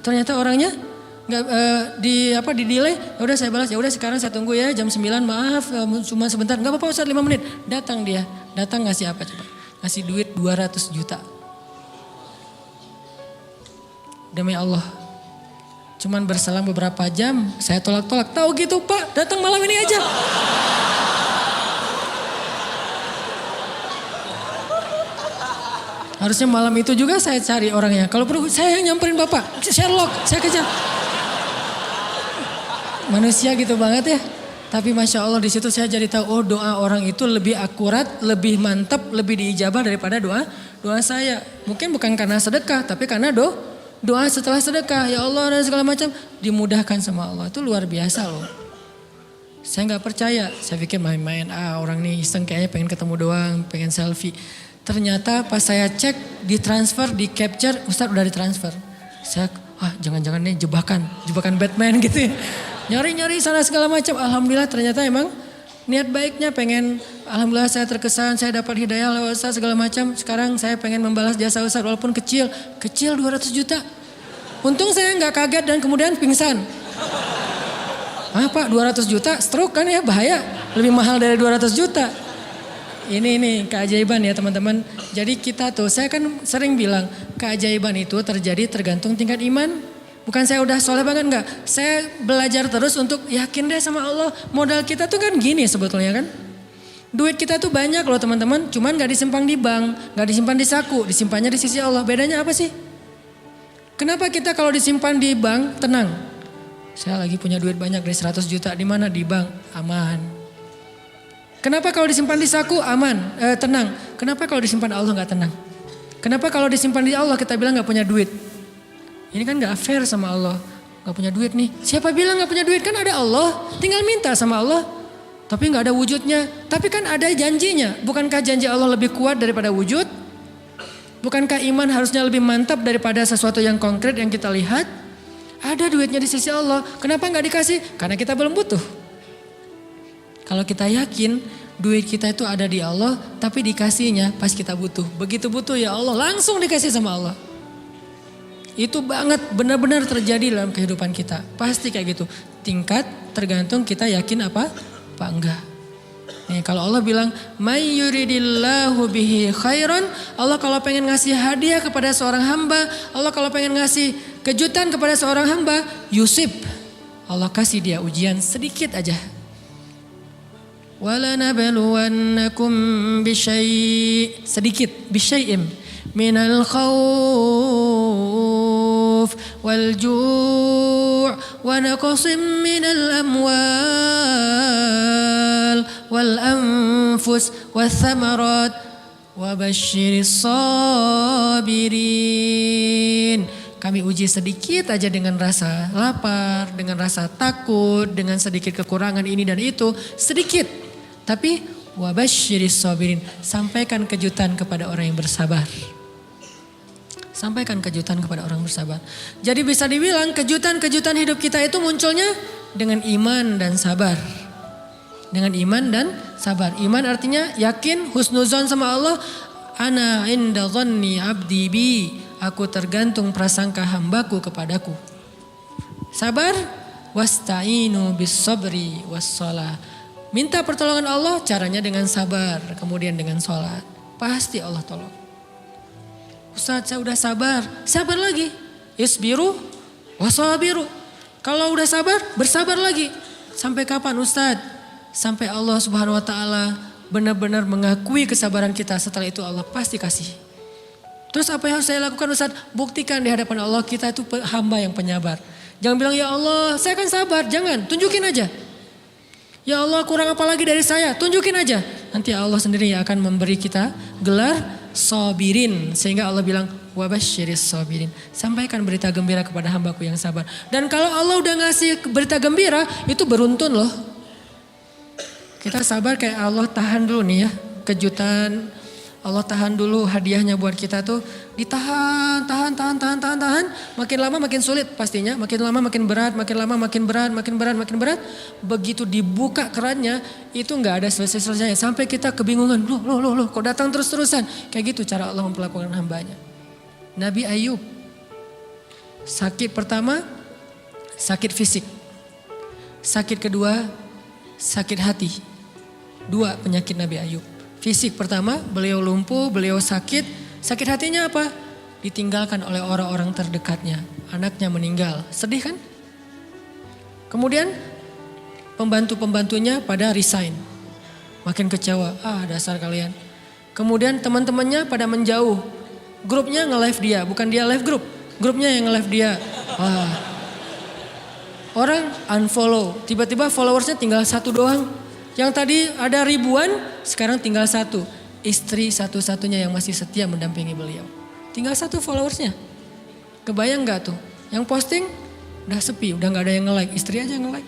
ternyata orangnya nggak di delay. Ya udah saya balas, ya udah sekarang saya tunggu ya jam 9, maaf cuma sebentar. Nggak apa-apa Ustaz 5 menit. Datang dia. Datang ngasih apa coba? Ngasih duit 200 juta. Demi Allah. Cuman berselang beberapa jam saya tolak-tolak. Tahu gitu Pak, datang malam ini aja. Harusnya malam itu juga saya cari orangnya. Kalau perlu saya yang nyamperin Bapak. Sherlock, saya kejar. Manusia gitu banget ya. Tapi Masya Allah di situ saya jadi tahu, oh doa orang itu lebih akurat, lebih mantap, lebih diijabah daripada doa saya. Mungkin bukan karena sedekah, tapi karena doa setelah sedekah. Ya Allah dan segala macam dimudahkan sama Allah. Itu luar biasa loh. Saya nggak percaya, saya pikir main-main, orang nih iseng kayaknya pengen ketemu doang, pengen selfie. Ternyata pas saya cek, ditransfer, di capture, Ustadz udah ditransfer. Saya, jangan-jangan nih jebakan Batman gitu ya. Nyari-nyari sana segala macam. Alhamdulillah ternyata emang niat baiknya pengen, alhamdulillah saya terkesan, saya dapat hidayah lewat Ustadz segala macam. Sekarang saya pengen membalas jasa Ustadz walaupun kecil 200 juta. Untung saya nggak kaget dan kemudian pingsan. Pak 200 juta stroke kan ya, bahaya. Lebih mahal dari 200 juta. Ini keajaiban ya teman-teman. Jadi kita tuh, saya kan sering bilang keajaiban itu terjadi tergantung tingkat iman. Bukan saya udah soleh banget enggak. Saya belajar terus untuk yakin deh sama Allah. Modal kita tuh kan gini sebetulnya kan. Duit kita tuh banyak loh teman-teman. Cuman gak disimpan di bank, gak disimpan di saku. Disimpannya di sisi Allah. Bedanya apa sih? Kenapa kita kalau disimpan di bank tenang? Saya lagi punya duit banyak dari 100 juta. Di mana? Di bank. Aman. Kenapa kalau disimpan di saku? Aman. Tenang. Kenapa kalau disimpan Allah gak tenang? Kenapa kalau disimpan di Allah kita bilang gak punya duit? Ini kan gak fair sama Allah. Gak punya duit nih. Siapa bilang gak punya duit? Kan ada Allah. Tinggal minta sama Allah. Tapi gak ada wujudnya. Tapi kan ada janjinya. Bukankah janji Allah lebih kuat daripada wujud? Bukankah iman harusnya lebih mantap daripada sesuatu yang konkret yang kita lihat? Ada duitnya di sisi Allah. Kenapa gak dikasih? Karena kita belum butuh. Kalau kita yakin duit kita itu ada di Allah. Tapi dikasihnya pas kita butuh. Begitu butuh ya Allah langsung dikasih sama Allah. Itu banget benar-benar terjadi dalam kehidupan kita. Pasti kayak gitu. Tingkat tergantung kita yakin apa enggak. Nih kalau Allah bilang may yuridillahu bihi khairan, Allah kalau pengen ngasih hadiah kepada seorang hamba, Allah kalau pengen ngasih kejutan kepada seorang hamba, yusib. Allah kasih dia ujian sedikit aja. Wala nabluwannakum sedikit bisyai'im minal khawf wal ju' wa naqsim minal amwal wal anfus wath thamarat wa basyiris sabirin. Kami uji sedikit aja dengan rasa lapar, dengan rasa takut, dengan sedikit kekurangan ini dan itu, sedikit. Tapi wa basyiris sabirin, sampaikan kejutan kepada orang yang bersabar. Sampaikan kejutan kepada orang bersabar. Jadi bisa dibilang kejutan-kejutan hidup kita itu munculnya dengan iman dan sabar. Dengan iman dan sabar. Iman artinya yakin, husnuzon sama Allah. Ana inda dhanni abdi bi. Aku tergantung prasangka hambaku kepadaku. Sabar. Wasta'inu bis sabri was shalah. Minta pertolongan Allah caranya dengan sabar. Kemudian dengan sholat. Pasti Allah tolong. Ustadz saya udah sabar. Sabar lagi. Isbiru wasabiru. Kalau udah sabar, bersabar lagi. Sampai kapan Ustadz? Sampai Allah Subhanahu wa taala benar-benar mengakui kesabaran kita. Setelah itu Allah pasti kasih. Terus apa yang harus saya lakukan Ustadz? Buktikan di hadapan Allah kita itu hamba yang penyabar. Jangan bilang ya Allah saya kan sabar. Jangan, tunjukin aja. Ya Allah kurang apa lagi dari saya? Tunjukin aja. Nanti Allah sendiri yang akan memberi kita gelar sabirin. Sehingga Allah bilang wabasyiris sabirin. Sampaikan berita gembira kepada hambaku yang sabar. Dan kalau Allah udah ngasih berita gembira itu beruntun loh. Kita sabar kayak Allah tahan dulu nih ya. Kejutan Allah tahan dulu hadiahnya buat kita tuh. Ditahan, tahan. Makin lama makin sulit pastinya. Makin lama makin berat, makin lama makin berat. Begitu dibuka kerannya itu gak ada selesai-selesainya. Sampai kita kebingungan. Loh kok datang terus-terusan. Kayak gitu cara Allah memperlakukan hambanya. Nabi Ayub. Sakit pertama, sakit fisik. Sakit kedua, sakit hati. 2 penyakit Nabi Ayub. Fisik pertama, beliau lumpuh, beliau sakit. Sakit hatinya apa? Ditinggalkan oleh orang-orang terdekatnya. Anaknya meninggal. Sedih kan? Kemudian pembantu-pembantunya pada resign. Makin kecewa. Dasar kalian. Kemudian teman-temannya pada menjauh. Grupnya nge-live dia. Bukan dia live grup. Grupnya yang nge-live dia. Orang unfollow. Tiba-tiba followersnya tinggal 1 doang. Yang tadi ada ribuan, sekarang tinggal 1. Istri satu-satunya yang masih setia mendampingi beliau. Tinggal 1 followersnya. Kebayang gak tuh? Yang posting udah sepi, udah gak ada yang nge-like. Istri aja nge-like.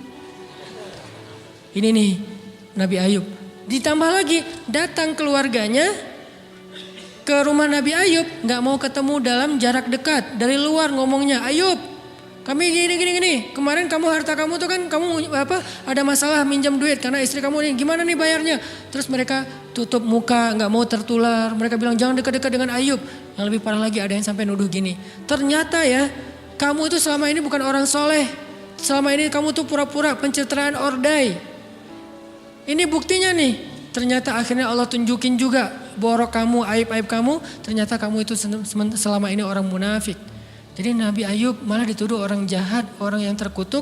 Ini nih Nabi Ayub. Ditambah lagi datang keluarganya ke rumah Nabi Ayub, nggak mau ketemu dalam jarak dekat. Dari luar ngomongnya, Ayub, kami gini. Kemarin kamu harta kamu tuh kan kamu ada masalah minjam duit karena istri kamu nih. Gimana nih bayarnya? Terus mereka tutup muka, nggak mau tertular. Mereka bilang jangan dekat-dekat dengan Ayub. Yang lebih parah lagi ada yang sampai nuduh gini. Ternyata ya, kamu itu selama ini bukan orang soleh. Selama ini kamu tuh pura-pura pencitraan ordai. Ini buktinya nih. Ternyata akhirnya Allah tunjukin juga borok kamu, aib-aib kamu. Ternyata kamu itu selama ini orang munafik. Jadi Nabi Ayub malah dituduh orang jahat, orang yang terkutuk.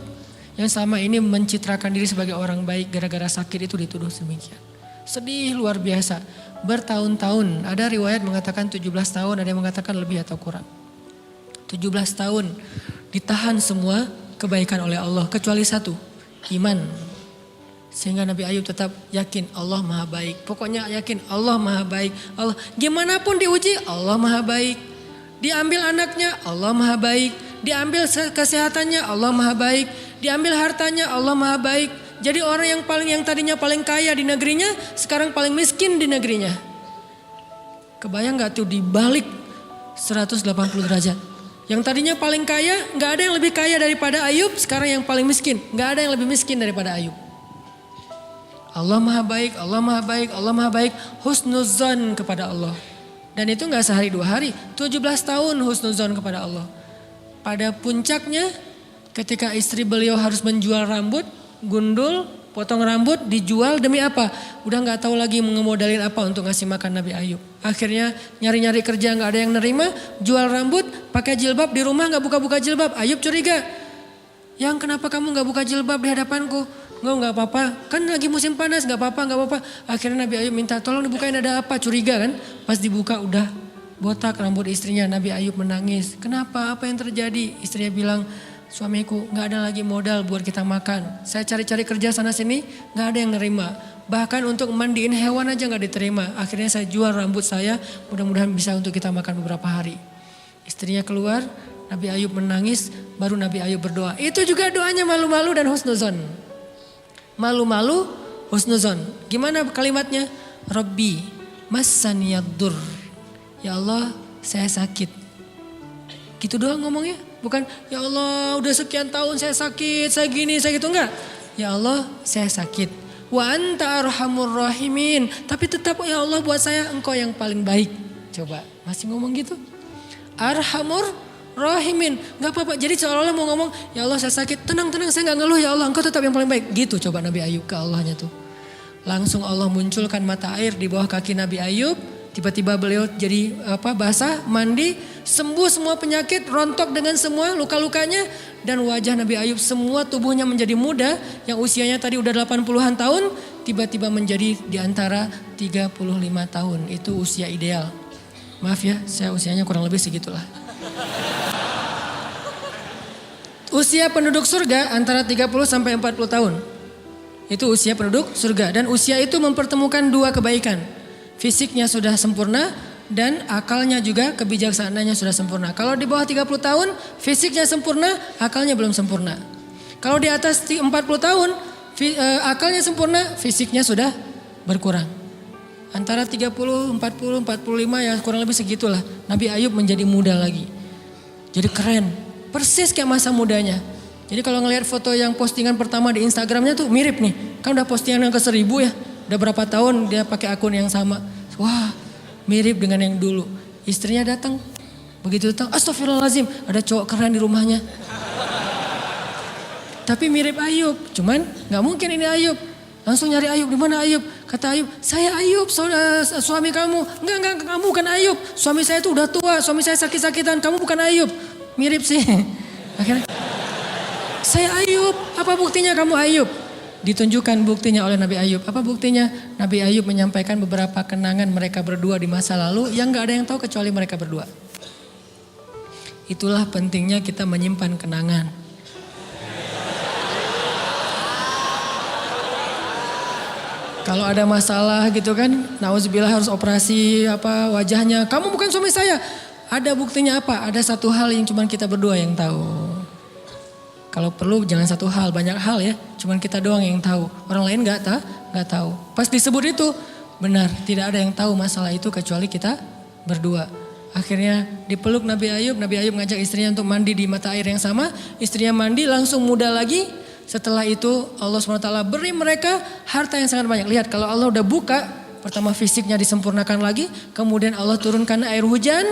Yang selama ini mencitrakan diri sebagai orang baik gara-gara sakit itu dituduh demikian. Sedih luar biasa. Bertahun-tahun, ada riwayat mengatakan 17 tahun, ada yang mengatakan lebih atau kurang. 17 tahun ditahan semua kebaikan oleh Allah kecuali satu, iman. Sehingga Nabi Ayub tetap yakin Allah maha baik. Pokoknya yakin Allah maha baik. Allah gimana pun diuji Allah maha baik. Diambil anaknya Allah maha baik. Diambil kesehatannya Allah maha baik. Diambil hartanya Allah maha baik. Jadi orang yang tadinya paling kaya di negerinya sekarang paling miskin di negerinya. Kebayang gak tuh dibalik 180 derajat. Yang tadinya paling kaya, gak ada yang lebih kaya daripada Ayub, sekarang yang paling miskin. Gak ada yang lebih miskin daripada Ayub. Allah maha baik, Allah maha baik, Allah maha baik. Husnuzon kepada Allah. Dan itu gak sehari 2 hari, 17 tahun husnuzon kepada Allah. Pada puncaknya ketika istri beliau harus menjual rambut, gundul, potong rambut, dijual demi apa? Udah gak tahu lagi ngemodalin apa untuk ngasih makan Nabi Ayub. Akhirnya nyari-nyari kerja gak ada yang nerima, jual rambut, pakai jilbab di rumah gak buka-buka jilbab. Ayub curiga, yang kenapa kamu gak buka jilbab di hadapanku? Enggak apa-apa, kan lagi musim panas, gak apa-apa. Akhirnya Nabi Ayub minta tolong dibukain ada apa, curiga kan. Pas dibuka udah botak rambut istrinya. Nabi Ayub menangis, kenapa, apa yang terjadi? Istrinya bilang, suamiku gak ada lagi modal buat kita makan. Saya cari-cari kerja sana sini gak ada yang nerima. Bahkan untuk mandiin hewan aja gak diterima. Akhirnya saya jual rambut saya, mudah-mudahan bisa untuk kita makan beberapa hari. Istrinya keluar, Nabi Ayub menangis, baru Nabi Ayub berdoa. Itu juga doanya malu-malu dan husnuzon. Malu-malu, husnuzon. Gimana kalimatnya? Rabbi massaniyaddur. Ya Allah, saya sakit. Gitu doang ngomongnya. Bukan, ya Allah udah sekian tahun saya sakit, saya gini, saya gitu. Enggak. Ya Allah, saya sakit. Wa anta arhamur rahimin. Tapi tetap ya Allah buat saya engkau yang paling baik. Coba, masih ngomong gitu? Arhamur rahimin, gak apa-apa. Jadi seolah-olah mau ngomong, ya Allah saya sakit, tenang saya gak ngeluh ya Allah, engkau tetap yang paling baik. Gitu coba Nabi Ayub ke Allahnya tuh. Langsung Allah munculkan mata air di bawah kaki Nabi Ayub. Tiba-tiba beliau jadi basah, mandi, sembuh semua penyakit, rontok dengan semua luka-lukanya. Dan wajah Nabi Ayub semua tubuhnya menjadi muda, yang usianya tadi udah 80-an tahun, tiba-tiba menjadi di antara 35 tahun. Itu usia ideal. Maaf ya, saya usianya kurang lebih segitulah. Usia penduduk surga antara 30 sampai 40 tahun. Itu usia penduduk surga. Dan usia itu mempertemukan 2 kebaikan. Fisiknya sudah sempurna dan akalnya juga kebijaksanaannya sudah sempurna. Kalau di bawah 30 tahun fisiknya sempurna, akalnya belum sempurna. Kalau di atas 40 tahun akalnya sempurna, fisiknya sudah berkurang. Antara 30, 40, 45 ya kurang lebih segitulah. Nabi Ayub menjadi muda lagi. Jadi keren. Persis kayak masa mudanya. Jadi kalau ngelihat foto yang postingan pertama di Instagramnya tuh mirip nih. Kan udah postingan yang ke 1000 ya. Udah berapa tahun dia pakai akun yang sama. Wah mirip dengan yang dulu. Istrinya datang. Begitu datang, astagfirullahaladzim. Ada cowok keren di rumahnya. Tapi mirip Ayub. Cuman gak mungkin ini Ayub. Langsung nyari Ayub. Di mana Ayub? Kata Ayub, saya Ayub suami kamu. Enggak kamu bukan Ayub. Suami saya tuh udah tua. Suami saya sakit-sakitan. Kamu bukan Ayub. Mirip sih. Akhirnya saya Ayub. Apa buktinya kamu Ayub? Ditunjukkan buktinya oleh Nabi Ayub. Apa buktinya? Nabi Ayub menyampaikan beberapa kenangan mereka berdua di masa lalu yang gak ada yang tahu kecuali mereka berdua. Itulah pentingnya kita menyimpan kenangan. Kalau ada masalah gitu kan, nauzubillah harus operasi wajahnya. Kamu bukan suami saya. Ada buktinya apa? Ada satu hal yang cuma kita berdua yang tahu. Kalau perlu jangan satu hal, banyak hal ya. Cuman kita doang yang tahu. Orang lain nggak tahu. Pas disebut itu benar, tidak ada yang tahu masalah itu kecuali kita berdua. Akhirnya dipeluk Nabi Ayub ngajak istrinya untuk mandi di mata air yang sama. Istrinya mandi langsung muda lagi. Setelah itu Allah SWT beri mereka harta yang sangat banyak. Lihat kalau Allah udah buka, pertama fisiknya disempurnakan lagi. Kemudian Allah turunkan air hujan.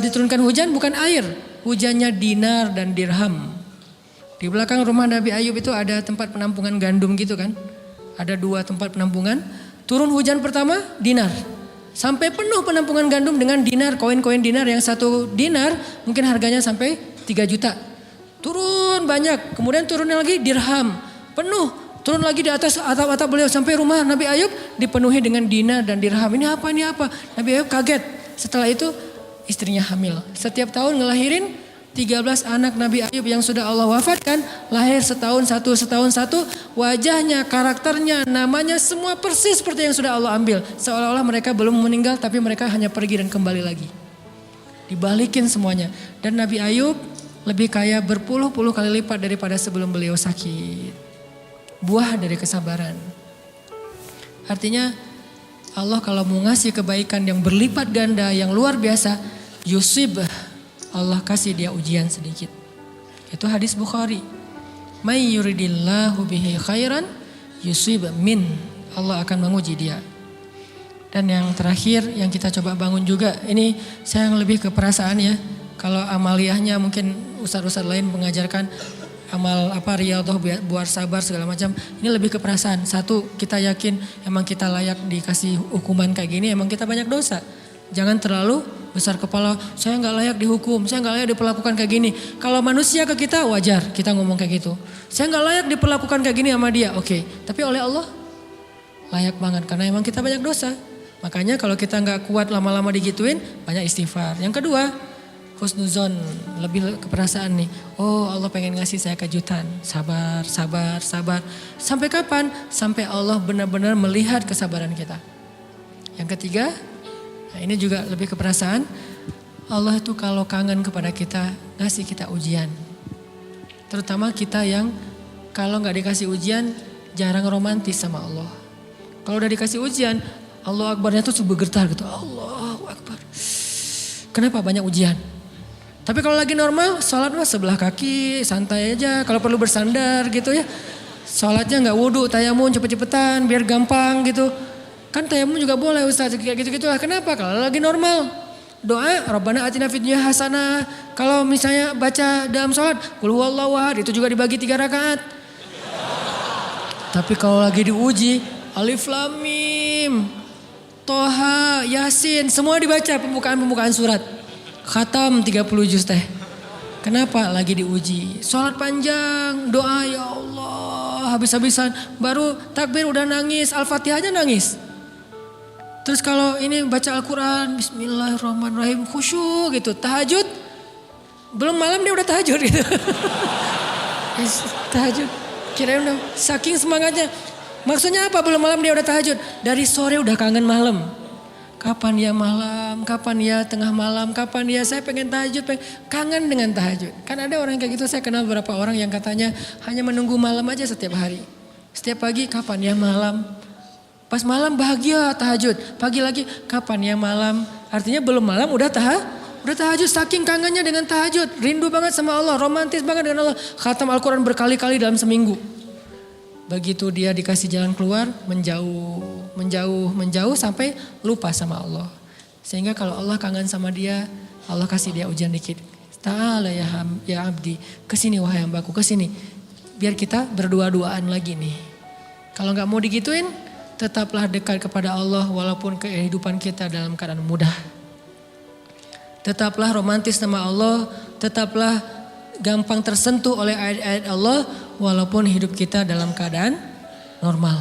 Diturunkan hujan bukan air. Hujannya dinar dan dirham. Di belakang rumah Nabi Ayub itu ada tempat penampungan gandum gitu kan. Ada 2 tempat penampungan. Turun hujan pertama dinar. Sampai penuh penampungan gandum dengan dinar, koin-koin dinar yang 1 dinar mungkin harganya sampai 3 juta. Turun banyak, kemudian turunnya lagi dirham, penuh. Turun lagi di atas atap-atap beliau sampai rumah Nabi Ayub dipenuhi dengan dinar dan dirham. Ini apa? Nabi Ayub kaget. Setelah itu istrinya hamil. Setiap tahun ngelahirin 13 anak Nabi Ayub yang sudah Allah wafatkan, lahir setahun satu, wajahnya, karakternya, namanya semua persis seperti yang sudah Allah ambil. Seolah-olah mereka belum meninggal tapi mereka hanya pergi dan kembali lagi. Dibalikin semuanya. Dan Nabi Ayub lebih kaya berpuluh-puluh kali lipat daripada sebelum beliau sakit. Buah dari kesabaran. Artinya Allah kalau mau ngasih kebaikan yang berlipat ganda, yang luar biasa, yusib, Allah kasih dia ujian sedikit. Itu hadis Bukhari. May yuridillahu bihi khairan yusib min. Allah akan menguji dia. Dan yang terakhir yang kita coba bangun juga. Ini saya lebih ke perasaan ya. Kalau amaliyahnya mungkin ustaz-ustaz lain mengajarkan amal riyadhah buat sabar segala macam. Ini lebih ke perasaan. Satu, kita yakin emang kita layak dikasih hukuman kayak gini. Emang kita banyak dosa. Jangan terlalu besar kepala, saya nggak layak dihukum, saya nggak layak diperlakukan kayak gini. Kalau manusia ke kita wajar kita ngomong kayak gitu. Saya nggak layak diperlakukan kayak gini sama dia, oke. Tapi oleh Allah layak banget karena emang kita banyak dosa. Makanya kalau kita nggak kuat lama-lama digituin, banyak istighfar. Yang kedua, husnuzon, lebih ke perasaan nih. Oh Allah pengen ngasih saya kejutan, sabar. Sampai kapan? Sampai Allah benar-benar melihat kesabaran kita. Yang ketiga, nah ini juga lebih ke perasaan. Allah itu kalau kangen kepada kita, ngasih kita ujian. Terutama kita yang kalau gak dikasih ujian, jarang romantis sama Allah. Kalau udah dikasih ujian, Allah Akbarnya tuh bergetar gitu. Allahu Akbar. Kenapa banyak ujian? Tapi kalau lagi normal, sholat mah sebelah kaki, santai aja. Kalau perlu bersandar gitu ya. Sholatnya gak wudhu, tayamum cepet-cepetan, biar gampang gitu. Kan tayamum juga boleh Ustaz, kayak gitu-gitu lah. Kenapa? Kalau lagi normal. Doa, Rabbana atina fid dunya hasanah. Kalau misalnya baca dalam sholat, qul huwallahu ahad, itu juga dibagi 3 rakaat. Tapi kalau lagi diuji, Alif Lam Mim, Toha, Yasin, semua dibaca pembukaan surat. Khatam 30 juz teh. Kenapa? Lagi diuji. Sholat panjang, doa ya Allah, habis-habisan. Baru takbir udah nangis, Al-Fatihahnya nangis. Terus kalau ini baca Al-Quran, Bismillahirrahmanirrahim, khusyuk gitu. Tahajud, belum malam dia udah tahajud gitu. Tahajud, kirain udah saking semangatnya. Maksudnya apa belum malam dia udah tahajud? Dari sore udah kangen malam. Kapan ya malam, kapan ya tengah malam, kapan ya saya pengen tahajud, kangen dengan tahajud. Kan ada orang kayak gitu, saya kenal beberapa orang yang katanya hanya menunggu malam aja setiap hari. Setiap pagi kapan ya malam. Pas malam bahagia tahajud. Pagi lagi kapan ya malam. Artinya belum malam udah tahajud. Saking kangennya dengan tahajud. Rindu banget sama Allah. Romantis banget dengan Allah. Khatam Al-Quran berkali-kali dalam seminggu. Begitu dia dikasih jalan keluar. Menjauh sampai lupa sama Allah. Sehingga kalau Allah kangen sama dia. Allah kasih dia ujian dikit. Ta'ala ya abdi. Kesini wahai hambaku, kesini. Biar kita berdua-duaan lagi nih. Kalau gak mau digituin. Tetaplah dekat kepada Allah walaupun kehidupan kita dalam keadaan mudah. Tetaplah romantis sama Allah, tetaplah gampang tersentuh oleh ayat-ayat Allah walaupun hidup kita dalam keadaan normal.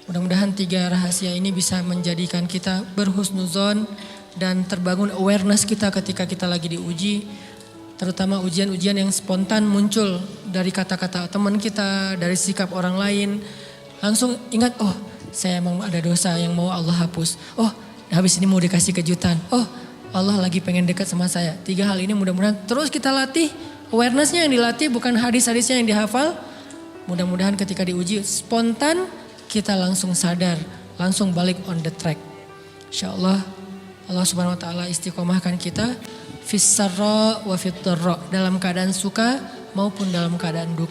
Mudah-mudahan 3 rahasia ini bisa menjadikan kita berhusnuzon dan terbangun awareness kita ketika kita lagi diuji. Terutama ujian-ujian yang spontan muncul dari kata-kata teman kita, dari sikap orang lain. Langsung ingat, oh saya emang ada dosa yang mau Allah hapus. Oh habis ini mau dikasih kejutan. Oh Allah lagi pengen dekat sama saya. 3 hal ini mudah-mudahan terus kita latih. Awarenessnya yang dilatih bukan hadis-hadisnya yang dihafal. Mudah-mudahan ketika diuji spontan kita langsung sadar. Langsung balik on the track. Insya Allah Allah Subhanahu wa taala istiqomahkan kita fis sarra wa fit dharra, dalam keadaan suka maupun dalam keadaan duka.